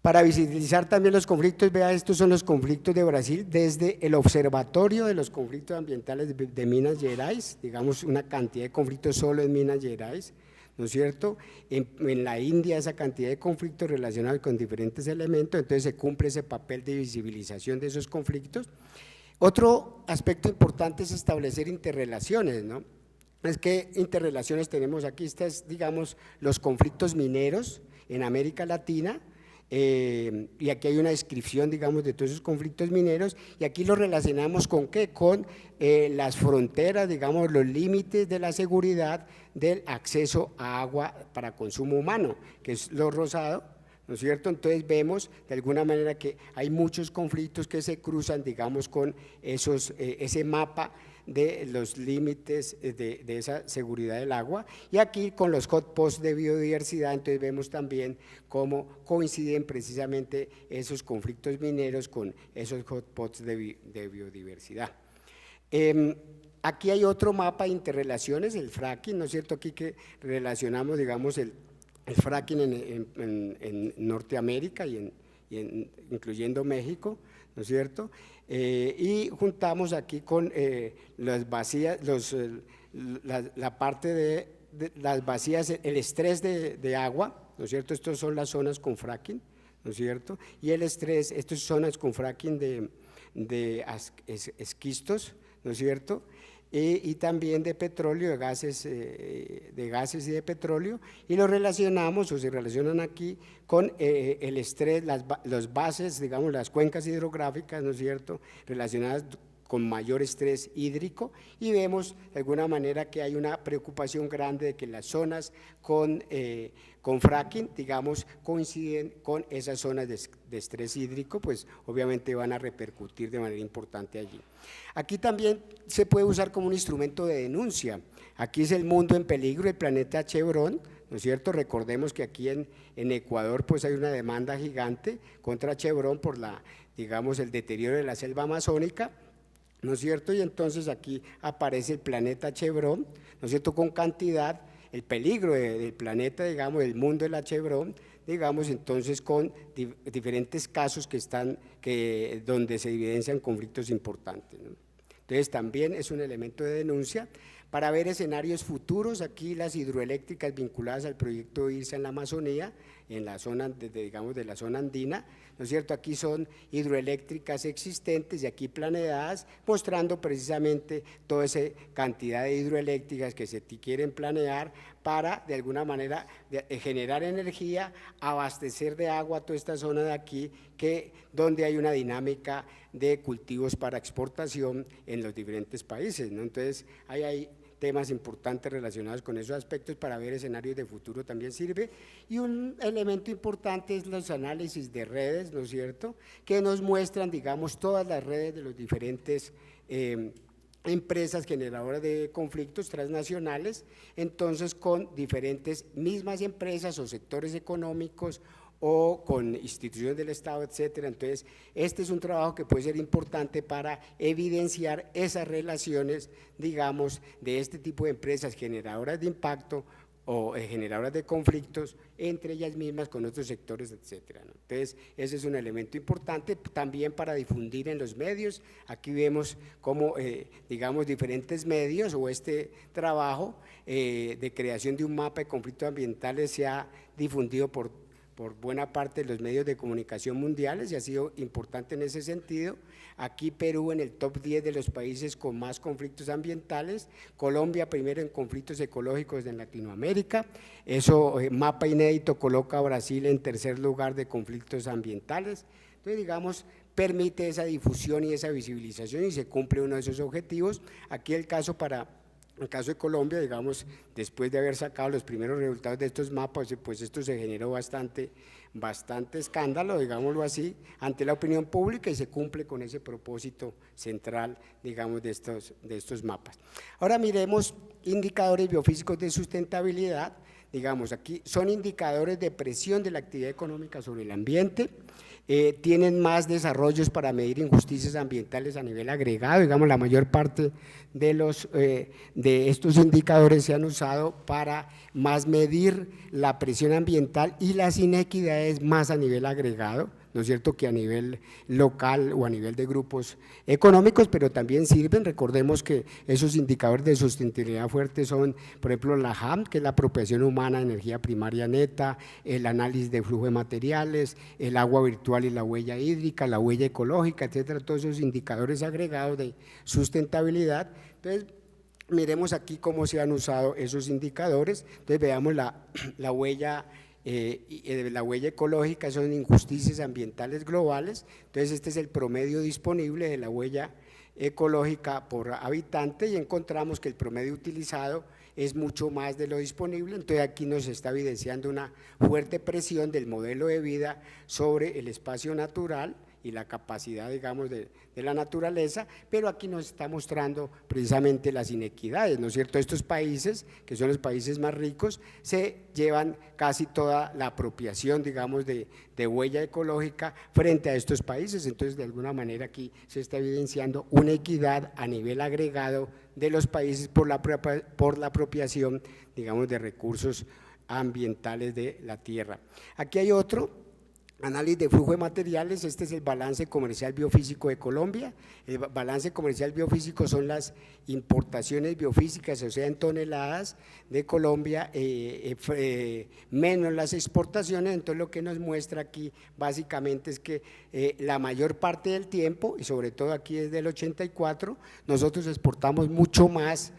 Speaker 2: Para visibilizar también los conflictos, vea, estos son los conflictos de Brasil desde el Observatorio de los Conflictos Ambientales de Minas Gerais, digamos una cantidad de conflictos solo en Minas Gerais, ¿no es cierto? En la India esa cantidad de conflictos relacionados con diferentes elementos, entonces se cumple ese papel de visibilización de esos conflictos. Otro aspecto importante es establecer interrelaciones, ¿no? Es que interrelaciones tenemos aquí, digamos, los conflictos mineros en América Latina, y aquí hay una descripción, digamos, de todos esos conflictos mineros, y aquí lo relacionamos con ¿qué? Con las fronteras, digamos, los límites de la seguridad del acceso a agua para consumo humano, que es lo rosado, ¿no es cierto? Entonces vemos de alguna manera que hay muchos conflictos que se cruzan, digamos, con ese mapa de los límites de esa seguridad del agua, y aquí con los hotpots de biodiversidad, entonces vemos también cómo coinciden precisamente esos conflictos mineros con esos hotpots de biodiversidad. Aquí hay otro mapa de interrelaciones, el fracking, ¿no es cierto? Aquí que relacionamos, digamos, el fracking en Norteamérica incluyendo México, ¿no es cierto? Y juntamos aquí con las vacías, la parte de las vacías, el estrés de agua, ¿no es cierto? Estas son las zonas con fracking, ¿no es cierto? Y el estrés, estas son zonas con fracking de esquistos, ¿no es cierto? Y también de petróleo, de gases y de petróleo, y lo relacionamos o se relacionan aquí con el estrés, las bases, digamos, las cuencas hidrográficas, ¿no es cierto?, relacionadas con mayor estrés hídrico, y vemos de alguna manera que hay una preocupación grande de que las zonas con fracking, digamos, coinciden con esas zonas de estrés hídrico, pues obviamente van a repercutir de manera importante allí. Aquí también se puede usar como un instrumento de denuncia. Aquí es el mundo en peligro, el planeta Chevron, ¿no es cierto? Recordemos que aquí en Ecuador pues hay una demanda gigante contra Chevron por digamos, el deterioro de la selva amazónica, ¿no es cierto? Y entonces aquí aparece el planeta Chevron, ¿no es cierto?, con cantidad, el peligro del planeta, digamos, del mundo de la Chevron, digamos, entonces con diferentes casos donde se evidencian conflictos importantes, ¿no? Entonces también es un elemento de denuncia. Para ver escenarios futuros, aquí las hidroeléctricas vinculadas al proyecto IRSA en la Amazonía, en la zona, digamos, de la zona andina, ¿no es cierto? Aquí son hidroeléctricas existentes y aquí planeadas, mostrando precisamente toda esa cantidad de hidroeléctricas que se quieren planear para, de alguna manera, generar energía, abastecer de agua toda esta zona de aquí, donde hay una dinámica de cultivos para exportación en los diferentes países, ¿no? Entonces, hay temas importantes relacionados con esos aspectos para ver escenarios de futuro también sirve, y un elemento importante es los análisis de redes, ¿no es cierto?, que nos muestran, digamos, todas las redes de los diferentes empresas generadoras de conflictos transnacionales, entonces con diferentes mismas empresas o sectores económicos o con instituciones del Estado, etcétera. Entonces, este es un trabajo que puede ser importante para evidenciar esas relaciones, digamos, de este tipo de empresas generadoras de impacto o generadoras de conflictos entre ellas mismas con otros sectores, etcétera, ¿no? Entonces, ese es un elemento importante también para difundir en los medios. Aquí vemos cómo, digamos, diferentes medios o este trabajo de creación de un mapa de conflictos ambientales se ha difundido por buena parte de los medios de comunicación mundiales y ha sido importante en ese sentido. Aquí Perú en el top 10 de los países con más conflictos ambientales, Colombia primero en conflictos ecológicos en Latinoamérica, eso mapa inédito coloca a Brasil en tercer lugar de conflictos ambientales. Entonces, digamos, permite esa difusión y esa visibilización y se cumple uno de esos objetivos. Aquí el caso de Colombia, digamos, después de haber sacado los primeros resultados de estos mapas, pues esto se generó bastante escándalo, digámoslo así, ante la opinión pública y se cumple con ese propósito central, digamos, de estos mapas. Ahora miremos indicadores biofísicos de sustentabilidad. Digamos, aquí son indicadores de presión de la actividad económica sobre el ambiente, tienen más desarrollos para medir injusticias ambientales a nivel agregado, digamos, la mayor parte de estos indicadores se han usado para más medir la presión ambiental y las inequidades más a nivel agregado, ¿no es cierto?, que a nivel local o a nivel de grupos económicos, pero también sirven. Recordemos que esos indicadores de sustentabilidad fuertes son, por ejemplo, la HAM, que es la apropiación humana de energía primaria neta, el análisis de flujo de materiales, el agua virtual y la huella hídrica, la huella ecológica, etcétera, todos esos indicadores agregados de sustentabilidad. Entonces, miremos aquí cómo se han usado esos indicadores. Entonces, veamos la huella la huella ecológica son injusticias ambientales globales. Entonces este es el promedio disponible de la huella ecológica por habitante y encontramos que el promedio utilizado es mucho más de lo disponible. Entonces aquí nos está evidenciando una fuerte presión del modelo de vida sobre el espacio natural y la capacidad, digamos, de la naturaleza, pero aquí nos está mostrando precisamente las inequidades, ¿no es cierto? Estos países, que son los países más ricos, se llevan casi toda la apropiación, digamos, de huella ecológica frente a estos países. Entonces, de alguna manera aquí se está evidenciando una equidad a nivel agregado de los países por la apropiación, digamos, de recursos ambientales de la tierra. Aquí hay otro análisis de flujo de materiales. Este es el balance comercial biofísico de Colombia. El balance comercial biofísico son las importaciones biofísicas, o sea, en toneladas de Colombia, menos las exportaciones. Entonces lo que nos muestra aquí básicamente es que la mayor parte del tiempo, y sobre todo aquí desde el 84, nosotros exportamos mucho más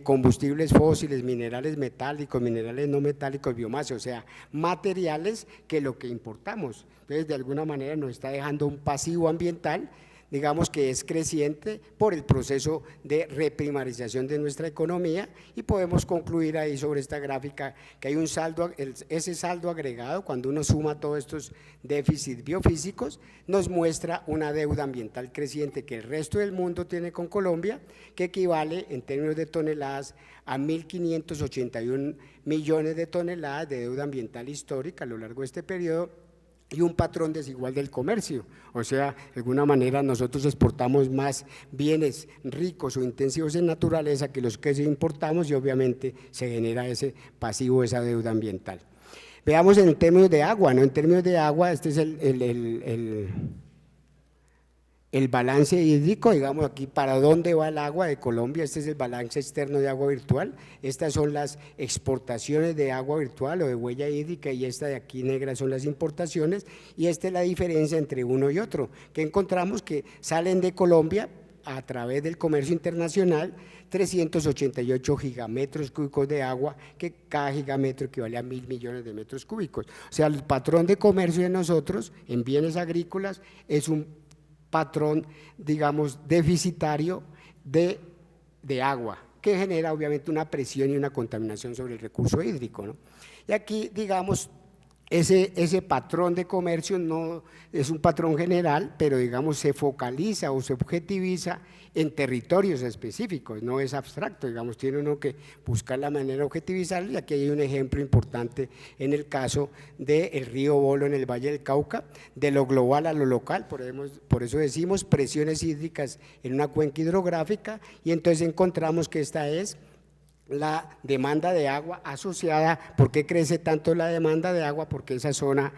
Speaker 2: combustibles fósiles, minerales metálicos, minerales no metálicos, biomasa, o sea, materiales, que lo que importamos. Entonces, de alguna manera nos está dejando un pasivo ambiental, digamos, que es creciente por el proceso de reprimarización de nuestra economía, y podemos concluir ahí sobre esta gráfica que hay un saldo, ese saldo agregado, cuando uno suma todos estos déficits biofísicos, nos muestra una deuda ambiental creciente que el resto del mundo tiene con Colombia, que equivale en términos de toneladas a 1.581 millones de toneladas de deuda ambiental histórica a lo largo de este periodo, y un patrón desigual del comercio. O sea, de alguna manera nosotros exportamos más bienes ricos o intensivos en naturaleza que los que importamos, y obviamente se genera ese pasivo, esa deuda ambiental. Veamos en términos de agua, ¿no? En términos de agua, este es el balance hídrico, digamos aquí para dónde va el agua de Colombia. Este es el balance externo de agua virtual. Estas son las exportaciones de agua virtual o de huella hídrica, y esta de aquí negra son las importaciones, y esta es la diferencia entre uno y otro, que encontramos que salen de Colombia a través del comercio internacional 388 gigametros cúbicos de agua, que cada gigametro equivale a 1.000 millones de metros cúbicos. O sea, el patrón de comercio de nosotros en bienes agrícolas es un patrón, digamos, deficitario de agua, que genera obviamente una presión y una contaminación sobre el recurso hídrico, ¿no? Y aquí, digamos, ese patrón de comercio no es un patrón general, pero digamos se focaliza o se objetiviza en territorios específicos, no es abstracto, digamos, tiene uno que buscar la manera de objetivizarlo. Y aquí hay un ejemplo importante en el caso del río Bolo en el Valle del Cauca, de lo global a lo local. Por eso decimos presiones hídricas en una cuenca hidrográfica, y entonces encontramos que esta es la demanda de agua asociada. ¿Por qué crece tanto la demanda de agua? Porque esa zona,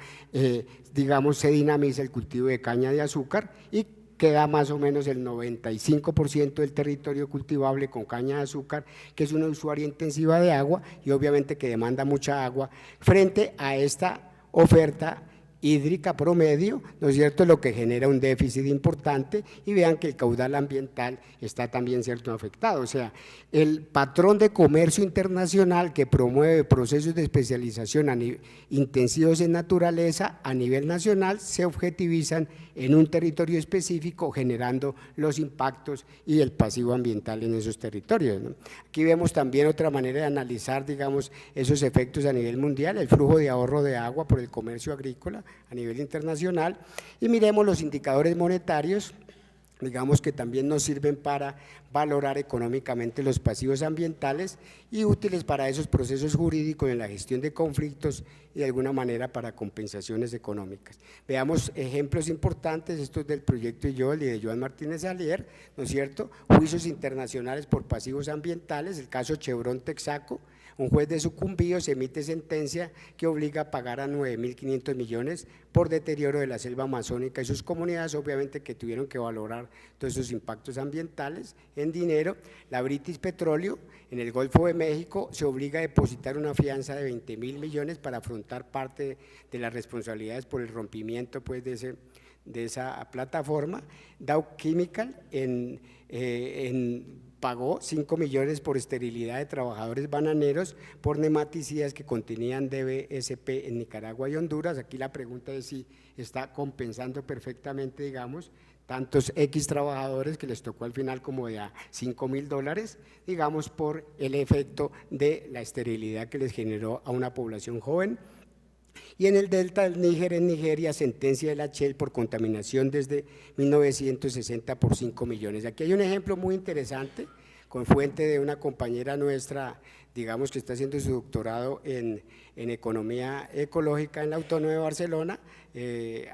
Speaker 2: digamos, se dinamiza el cultivo de caña de azúcar, y queda más o menos el 95% del territorio cultivable con caña de azúcar, que es una usuaria intensiva de agua y obviamente que demanda mucha agua frente a esta oferta hídrica promedio, ¿no es cierto?, lo que genera un déficit importante. Y vean que el caudal ambiental está también, ¿cierto?, afectado. O sea, el patrón de comercio internacional que promueve procesos de especialización intensivos en naturaleza a nivel nacional se objetivizan en un territorio específico, generando los impactos y el pasivo ambiental en esos territorios, ¿no? Aquí vemos también otra manera de analizar, digamos, esos efectos a nivel mundial, el flujo de ahorro de agua por el comercio agrícola a nivel internacional, y miremos los indicadores monetarios, digamos, que también nos sirven para valorar económicamente los pasivos ambientales y útiles para esos procesos jurídicos en la gestión de conflictos y de alguna manera para compensaciones económicas. Veamos ejemplos importantes, estos del proyecto IOL y de Joan Martínez Alier, ¿no es cierto? Juicios internacionales por pasivos ambientales, el caso Chevron Texaco. Un juez de Sucumbíos emite sentencia que obliga a pagar a 9.500 millones por deterioro de la selva amazónica y sus comunidades, obviamente que tuvieron que valorar todos esos impactos ambientales en dinero. La British Petroleum en el Golfo de México se obliga a depositar una fianza de 20.000 millones para afrontar parte de las responsabilidades por el rompimiento, pues, de esa plataforma. Dow Chemical en pagó 5 millones por esterilidad de trabajadores bananeros por nematicidas que contenían DBSP en Nicaragua y Honduras. Aquí la pregunta es si está compensando perfectamente, digamos, tantos X trabajadores que les tocó al final como de a $5.000, digamos, por el efecto de la esterilidad que les generó a una población joven. Y en el delta del Níger, en Nigeria, sentencia de la Shell por contaminación desde 1960 por 5 millones. Aquí hay un ejemplo muy interesante, con fuente de una compañera nuestra, digamos que está haciendo su doctorado en Economía Ecológica en la Autónoma de Barcelona,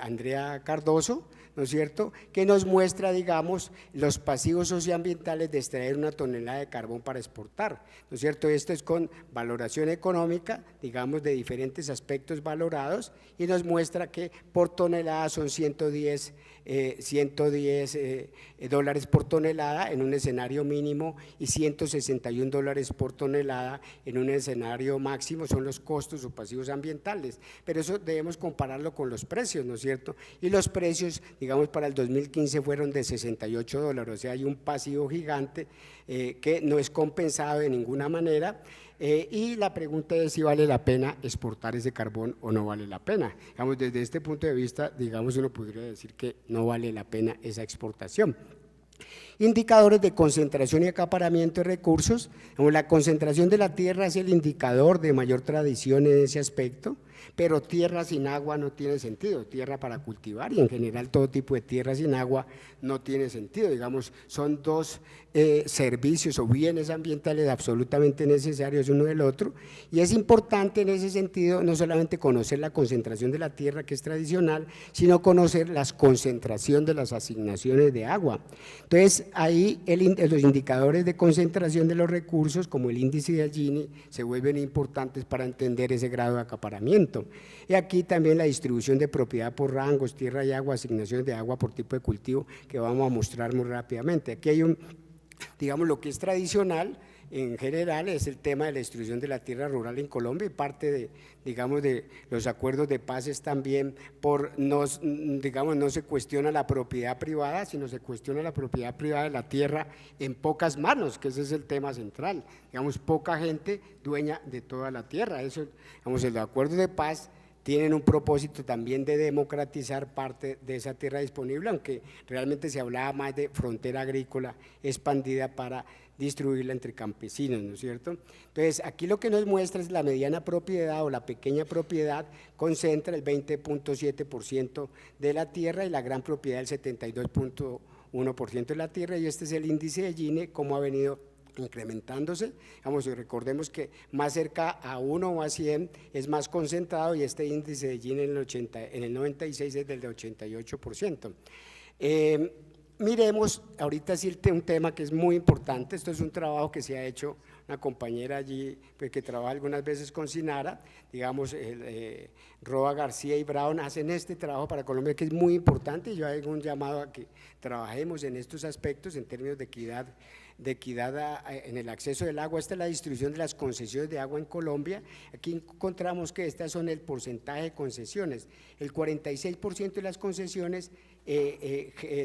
Speaker 2: Andrea Cardoso, ¿no es cierto?, que nos muestra, digamos, los pasivos socioambientales de extraer 1 tonelada de carbón para exportar, ¿no es cierto? Esto es con valoración económica, digamos, de diferentes aspectos valorados, y nos muestra que por tonelada son 110 dólares por tonelada en un escenario mínimo y $161 por tonelada en un escenario máximo, son los costos o pasivos ambientales, pero eso debemos compararlo con los precios, ¿no es cierto? Y los precios, digamos, para el 2015 fueron de $68, o sea, hay un pasivo gigante que no es compensado de ninguna manera. Y la pregunta es si vale la pena exportar ese carbón o no vale la pena. Digamos, desde este punto de vista, digamos, uno podría decir que no vale la pena esa exportación. Indicadores de concentración y acaparamiento de recursos. La concentración de la tierra es el indicador de mayor tradición en ese aspecto, pero tierra sin agua no tiene sentido, tierra para cultivar y en general todo tipo de tierra sin agua no tiene sentido, digamos, son dos servicios o bienes ambientales absolutamente necesarios uno del otro, y es importante en ese sentido no solamente conocer la concentración de la tierra que es tradicional, sino conocer la concentración de las asignaciones de agua. Entonces ahí los indicadores de concentración de los recursos como el índice de Gini se vuelven importantes para entender ese grado de acaparamiento. Y aquí también la distribución de propiedad por rangos, tierra y agua, asignaciones de agua por tipo de cultivo que vamos a mostrar muy rápidamente. Aquí hay digamos, lo que es tradicional en general es el tema de la distribución de la tierra rural en Colombia y parte de, digamos, de los acuerdos de paz es también digamos, no se cuestiona la propiedad privada, sino se cuestiona la propiedad privada de la tierra en pocas manos, que ese es el tema central, digamos, poca gente dueña de toda la tierra. Eso, digamos, el acuerdo de paz tienen un propósito también de democratizar parte de esa tierra disponible, aunque realmente se hablaba más de frontera agrícola expandida para distribuirla entre campesinos, ¿no es cierto? Entonces, aquí lo que nos muestra es la mediana propiedad o la pequeña propiedad concentra el 20.7% de la tierra y la gran propiedad el 72.1% de la tierra, y este es el índice de Gini, cómo ha venido incrementándose. Vamos, recordemos que más cerca a 1 o a 100 es más concentrado y este índice de Gini en el 96 es del de 88%. Miremos ahorita sí un tema que es muy importante, esto es un trabajo que se ha hecho una compañera allí pues, que trabaja algunas veces con Sinara, digamos, Roa García y Brown hacen este trabajo para Colombia que es muy importante, y yo hago un llamado a que trabajemos en estos aspectos en términos de equidad en el acceso del agua. Esta es la distribución de las concesiones de agua en Colombia. Aquí encontramos que estas son el porcentaje de concesiones, el 46% de las concesiones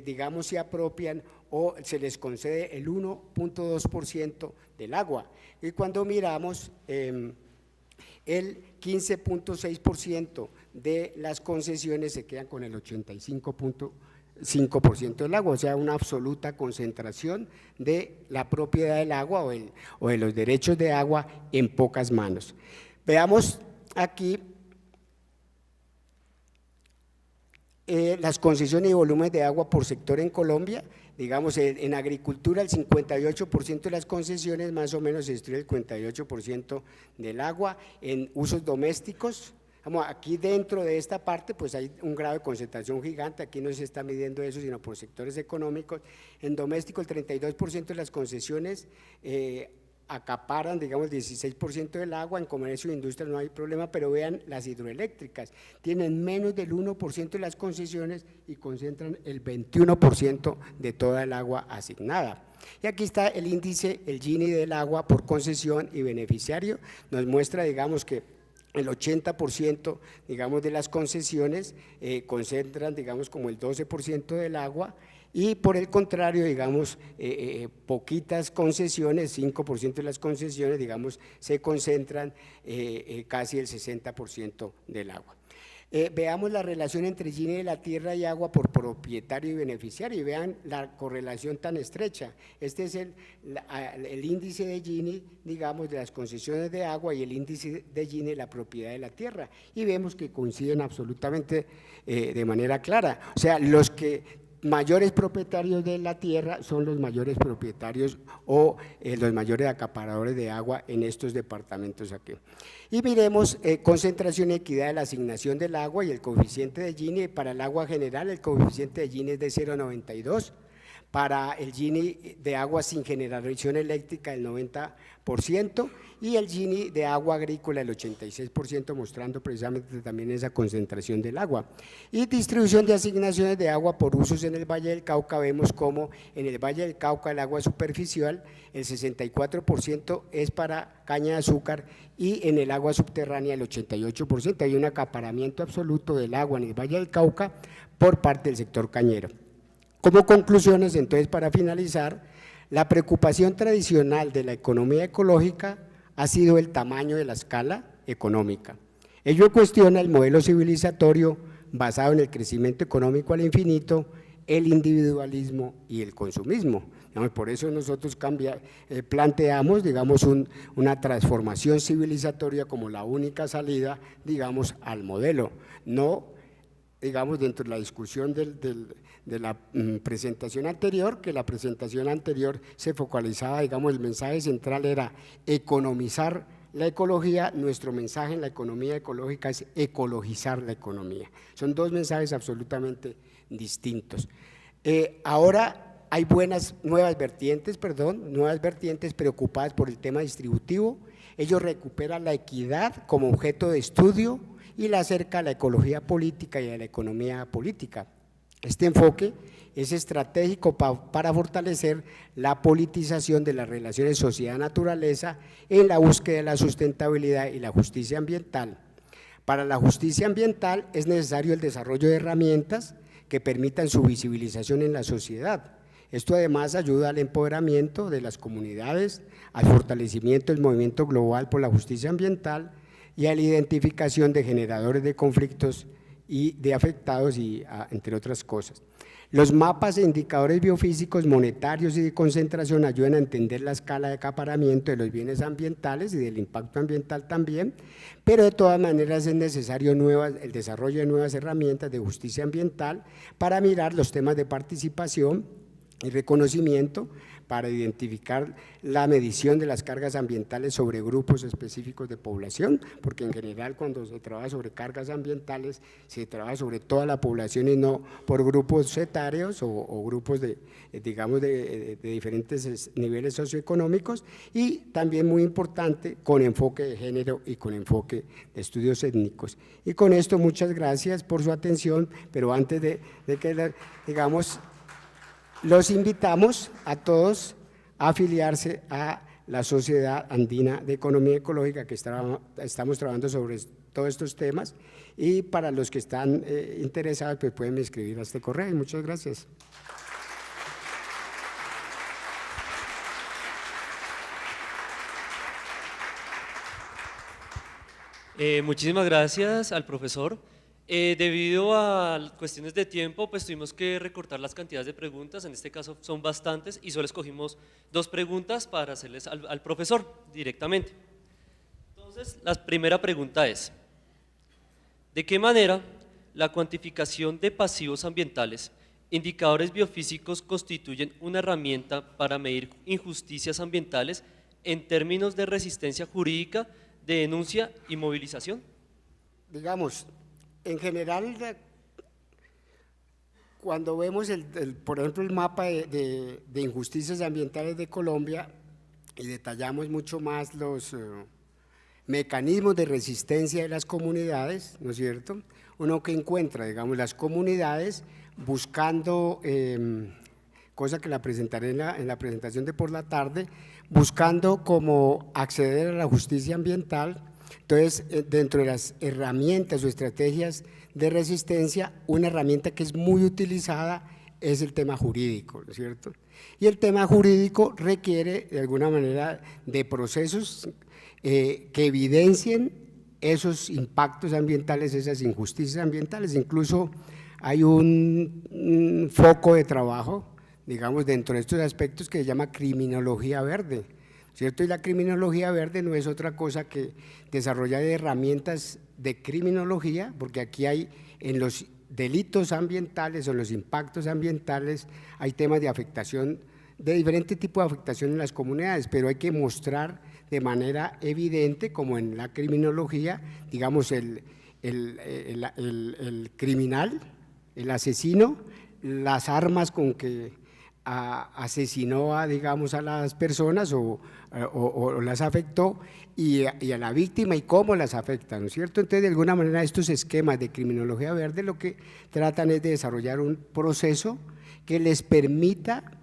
Speaker 2: digamos se apropian o se les concede el 1.2% del agua, y cuando miramos el 15.6% de las concesiones se quedan con el 85.5% del agua, o sea, una absoluta concentración de la propiedad del agua o de los derechos de agua en pocas manos. Veamos aquí las concesiones y volúmenes de agua por sector en Colombia. Digamos, en agricultura el 58% de las concesiones más o menos se distribuye el 58% del agua. En usos domésticos, aquí dentro de esta parte pues hay un grado de concentración gigante, aquí no se está midiendo eso sino por sectores económicos. En doméstico el 32% de las concesiones acaparan, digamos, el 16% del agua. En comercio e industria no hay problema, pero vean las hidroeléctricas, tienen menos del 1% de las concesiones y concentran el 21% de toda el agua asignada. Y aquí está el índice, el Gini del agua por concesión y beneficiario, nos muestra, digamos, que el 80%, digamos, de las concesiones concentran, digamos, como el 12% del agua, y por el contrario, digamos, poquitas concesiones, 5% de las concesiones, digamos, se concentran casi el 60% del agua. Veamos la relación entre Gini de la tierra y agua por propietario y beneficiario y vean la correlación tan estrecha. Este es el índice de Gini, digamos, de las concesiones de agua y el índice de Gini de la propiedad de la tierra y vemos que coinciden absolutamente de manera clara. O sea, los que mayores propietarios de la tierra son los mayores propietarios o los mayores acaparadores de agua en estos departamentos aquí. Y miremos concentración y equidad de la asignación del agua y el coeficiente de Gini. Para el agua general el coeficiente de Gini es de 0,92, para el Gini de agua sin generación eléctrica el 90% y el Gini de agua agrícola el 86%, mostrando precisamente también esa concentración del agua. Y distribución de asignaciones de agua por usos en el Valle del Cauca, vemos como en el Valle del Cauca el agua superficial, el 64% es para caña de azúcar y en el agua subterránea el 88%, hay un acaparamiento absoluto del agua en el Valle del Cauca por parte del sector cañero. Como conclusiones, entonces, para finalizar, la preocupación tradicional de la economía ecológica ha sido el tamaño de la escala económica. Ello cuestiona el modelo civilizatorio basado en el crecimiento económico al infinito, el individualismo y el consumismo. Por eso nosotros planteamos, digamos, una transformación civilizatoria como la única salida, digamos, al modelo, no, digamos, dentro de la discusión de la presentación anterior, que la presentación anterior se focalizaba, digamos, el mensaje central era economizar la ecología, nuestro mensaje en la economía ecológica es ecologizar la economía. Son dos mensajes absolutamente distintos. Ahora hay nuevas vertientes preocupadas por el tema distributivo. Ellos recuperan la equidad como objeto de estudio y la acerca a la ecología política y a la economía política. Este enfoque es estratégico para fortalecer la politización de las relaciones sociedad-naturaleza en la búsqueda de la sustentabilidad y la justicia ambiental. Para la justicia ambiental es necesario el desarrollo de herramientas que permitan su visibilización en la sociedad. Esto además ayuda al empoderamiento de las comunidades, al fortalecimiento del movimiento global por la justicia ambiental y a la identificación de generadores de conflictos y de afectados, entre otras cosas. Los mapas e indicadores biofísicos, monetarios y de concentración ayudan a entender la escala de acaparamiento de los bienes ambientales y del impacto ambiental también, pero de todas maneras es necesario el desarrollo de nuevas herramientas de justicia ambiental para mirar los temas de participación y reconocimiento, para identificar la medición de las cargas ambientales sobre grupos específicos de población, porque en general cuando se trabaja sobre cargas ambientales se trabaja sobre toda la población y no por grupos etarios o grupos digamos de diferentes niveles socioeconómicos, y también muy importante con enfoque de género y con enfoque de estudios étnicos. Y con esto muchas gracias por su atención, pero antes de que digamos… Los invitamos a todos a afiliarse a la Sociedad Andina de Economía Ecológica, que estamos trabajando sobre todos estos temas, y para los que están interesados pues pueden escribir a este correo. Muchas gracias.
Speaker 1: Muchísimas gracias al profesor. Debido a cuestiones de tiempo, pues tuvimos que recortar las cantidades de preguntas, en este caso son bastantes y solo escogimos 2 preguntas para hacerles al profesor directamente. Entonces, la primera pregunta es: ¿de qué manera la cuantificación de pasivos ambientales, indicadores biofísicos constituyen una herramienta para medir injusticias ambientales en términos de resistencia jurídica, de denuncia y movilización?
Speaker 2: Digamos, en general, cuando vemos, por ejemplo, el mapa de injusticias ambientales de Colombia y detallamos mucho más los mecanismos de resistencia de las comunidades, ¿no es cierto? Uno que encuentra, digamos, las comunidades buscando, cosa que la presentaré en la presentación de por la tarde, buscando cómo acceder a la justicia ambiental. Entonces, dentro de las herramientas o estrategias de resistencia, una herramienta que es muy utilizada es el tema jurídico, ¿no es cierto? Y el tema jurídico requiere de alguna manera de procesos que evidencien esos impactos ambientales, esas injusticias ambientales. Incluso hay un foco de trabajo, digamos, dentro de estos aspectos que se llama criminología verde, ¿cierto? Y la criminología verde no es otra cosa que desarrollar herramientas de criminología, porque aquí hay en los delitos ambientales o los impactos ambientales, hay temas de afectación, de diferente tipo de afectación en las comunidades, pero hay que mostrar de manera evidente, como en la criminología, digamos, el criminal, el asesino, las armas con que asesinó digamos, a las personas o las afectó y a la víctima y cómo las afecta, ¿no es cierto? Entonces, de alguna manera, estos esquemas de criminología verde lo que tratan es de desarrollar un proceso que les permita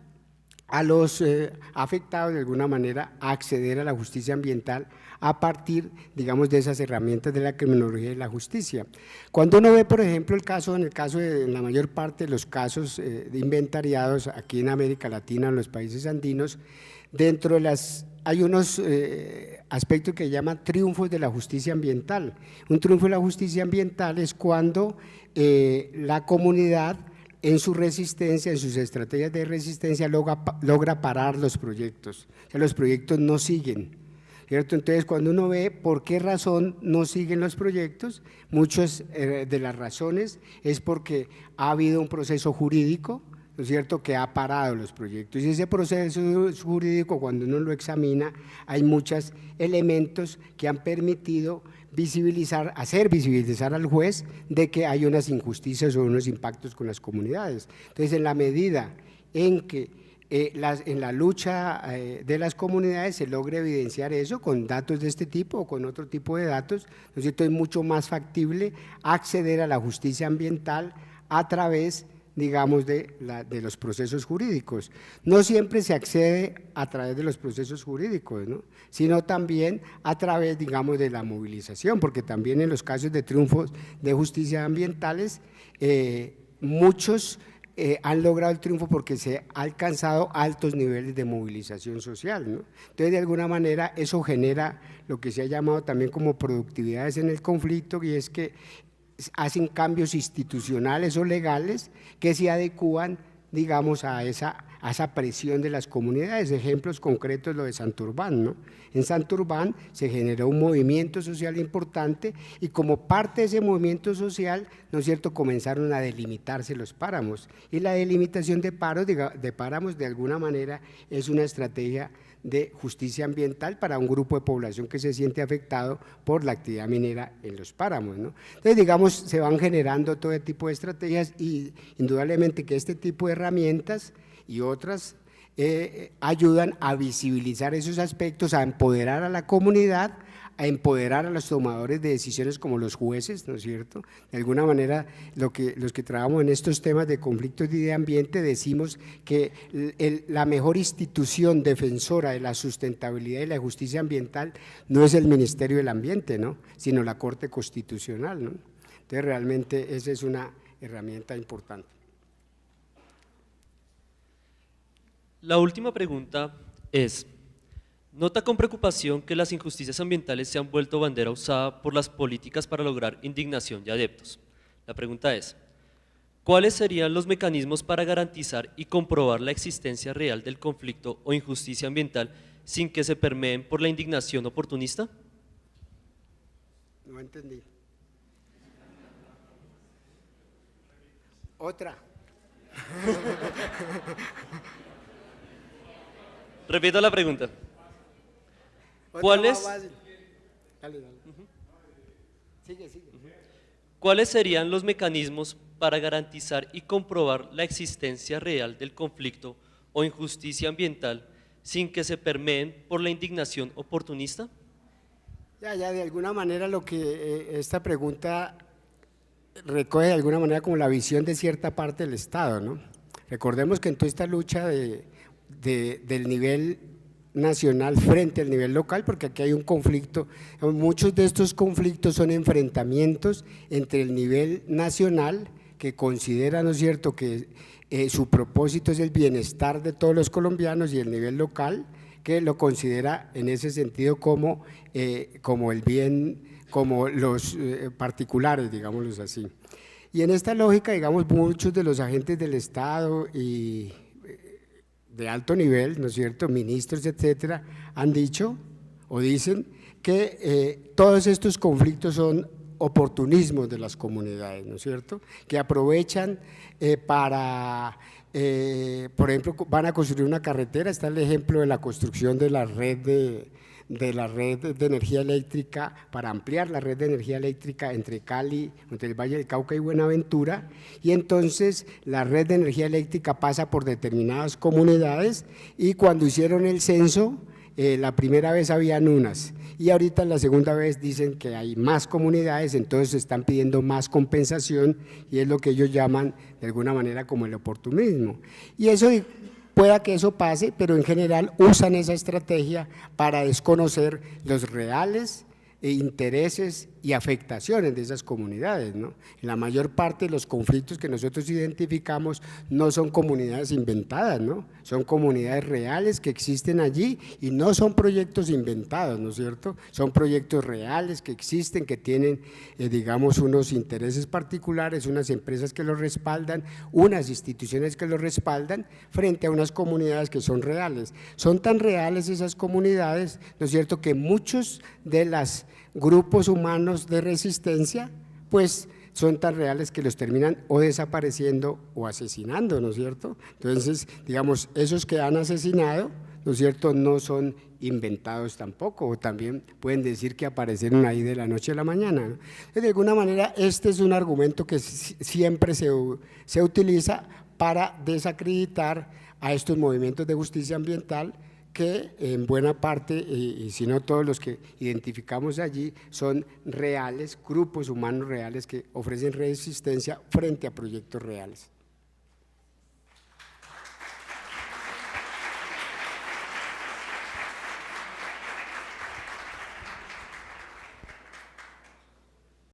Speaker 2: a los afectados de alguna manera acceder a la justicia ambiental a partir, digamos, de esas herramientas de la criminología y la justicia. Cuando uno ve, por ejemplo, en la mayor parte de los casos de inventariados aquí en América Latina, en los países andinos, dentro de hay unos aspectos que llaman triunfos de la justicia ambiental. Un triunfo de la justicia ambiental es cuando la comunidad en su resistencia, en sus estrategias de resistencia logra parar los proyectos, o sea, los proyectos no siguen, ¿cierto? Entonces, cuando uno ve por qué razón no siguen los proyectos, muchas de las razones es porque ha habido un proceso jurídico, ¿no es cierto?, que ha parado los proyectos, y ese proceso jurídico, cuando uno lo examina, hay muchos elementos que han permitido hacer visibilizar al juez de que hay unas injusticias o unos impactos con las comunidades. Entonces, en la medida en que en la lucha de las comunidades se logre evidenciar eso con datos de este tipo o con otro tipo de datos, ¿no es cierto?, es mucho más factible acceder a la justicia ambiental a través, digamos, de los procesos jurídicos. No siempre se accede a través de los procesos jurídicos, ¿no?, sino también a través, digamos, de la movilización, porque también en los casos de triunfos de justicia ambientales, muchos han logrado el triunfo porque se ha alcanzado altos niveles de movilización social, ¿no? Entonces, de alguna manera, eso genera lo que se ha llamado también como productividades en el conflicto, y es que hacen cambios institucionales o legales que se adecúan, digamos, a esa presión de las comunidades. Ejemplos concretos, lo de Santurbán, ¿no? En Santurbán se generó un movimiento social importante y como parte de ese movimiento social, ¿no es cierto?, comenzaron a delimitarse los páramos, y la delimitación de páramos de alguna manera es una estrategia de justicia ambiental para un grupo de población que se siente afectado por la actividad minera en los páramos, ¿no? Entonces, digamos, se van generando todo tipo de estrategias, y indudablemente que este tipo de herramientas y otras ayudan a visibilizar esos aspectos, a empoderar a la comunidad, a empoderar a los tomadores de decisiones como los jueces, ¿no es cierto? De alguna manera, los que trabajamos en estos temas de conflictos de ambiente decimos que la mejor institución defensora de la sustentabilidad y la justicia ambiental no es el Ministerio del Ambiente, ¿no?, sino la Corte Constitucional, ¿no? Entonces, realmente esa es una herramienta importante.
Speaker 1: La última pregunta es: ¿nota con preocupación que las injusticias ambientales se han vuelto bandera usada por las políticas para lograr indignación y adeptos? La pregunta es: ¿cuáles serían los mecanismos para garantizar y comprobar la existencia real del conflicto o injusticia ambiental sin que se permeen por la indignación oportunista?
Speaker 2: No entendí. Otra.
Speaker 1: Repito la pregunta.
Speaker 2: ¿Cuáles?
Speaker 1: ¿Cuáles serían los mecanismos para garantizar y comprobar la existencia real del conflicto o injusticia ambiental sin que se permeen por la indignación oportunista?
Speaker 2: Ya, de alguna manera lo que esta pregunta recoge de alguna manera como la visión de cierta parte del Estado, ¿no? Recordemos que en toda esta lucha del nivel nacional frente al nivel local, porque aquí hay un conflicto, muchos de estos conflictos son enfrentamientos entre el nivel nacional que considera, ¿no es cierto?, que su propósito es el bienestar de todos los colombianos y el nivel local, que lo considera en ese sentido como el bien, como los particulares, digámoslo así. Y en esta lógica, digamos, muchos de los agentes del Estado y de alto nivel, ¿no es cierto?, ministros, etcétera, han dicho o dicen que todos estos conflictos son oportunismos de las comunidades, ¿no es cierto?, que aprovechan para, por ejemplo, van a construir una carretera, está el ejemplo de la construcción de la red de energía eléctrica, para ampliar la red de energía eléctrica entre Cali, entre el Valle del Cauca y Buenaventura, y entonces la red de energía eléctrica pasa por determinadas comunidades, y cuando hicieron el censo, la primera vez habían unas, y ahorita la segunda vez dicen que hay más comunidades, entonces están pidiendo más compensación, y es lo que ellos llaman de alguna manera como el oportunismo. Y eso pueda que eso pase, pero en general usan esa estrategia para desconocer los reales intereses y afectaciones de esas comunidades, ¿no? La mayor parte de los conflictos que nosotros identificamos no son comunidades inventadas, ¿no? Son comunidades reales que existen allí y no son proyectos inventados, ¿no es cierto? Son proyectos reales que existen, que tienen, digamos, unos intereses particulares, unas empresas que los respaldan, unas instituciones que los respaldan frente a unas comunidades que son reales. Son tan reales esas comunidades, ¿no es cierto?, que muchos de los grupos humanos de resistencia, pues son tan reales que los terminan o desapareciendo o asesinando, ¿no es cierto? Entonces, digamos, esos que han asesinado, ¿no es cierto?, no son inventados tampoco, o también pueden decir que aparecieron ahí de la noche a la mañana, ¿no? De alguna manera, este es un argumento que siempre se utiliza para desacreditar a estos movimientos de justicia ambiental, que en buena parte, y si no todos los que identificamos allí, son reales, grupos humanos reales que ofrecen resistencia frente a proyectos reales.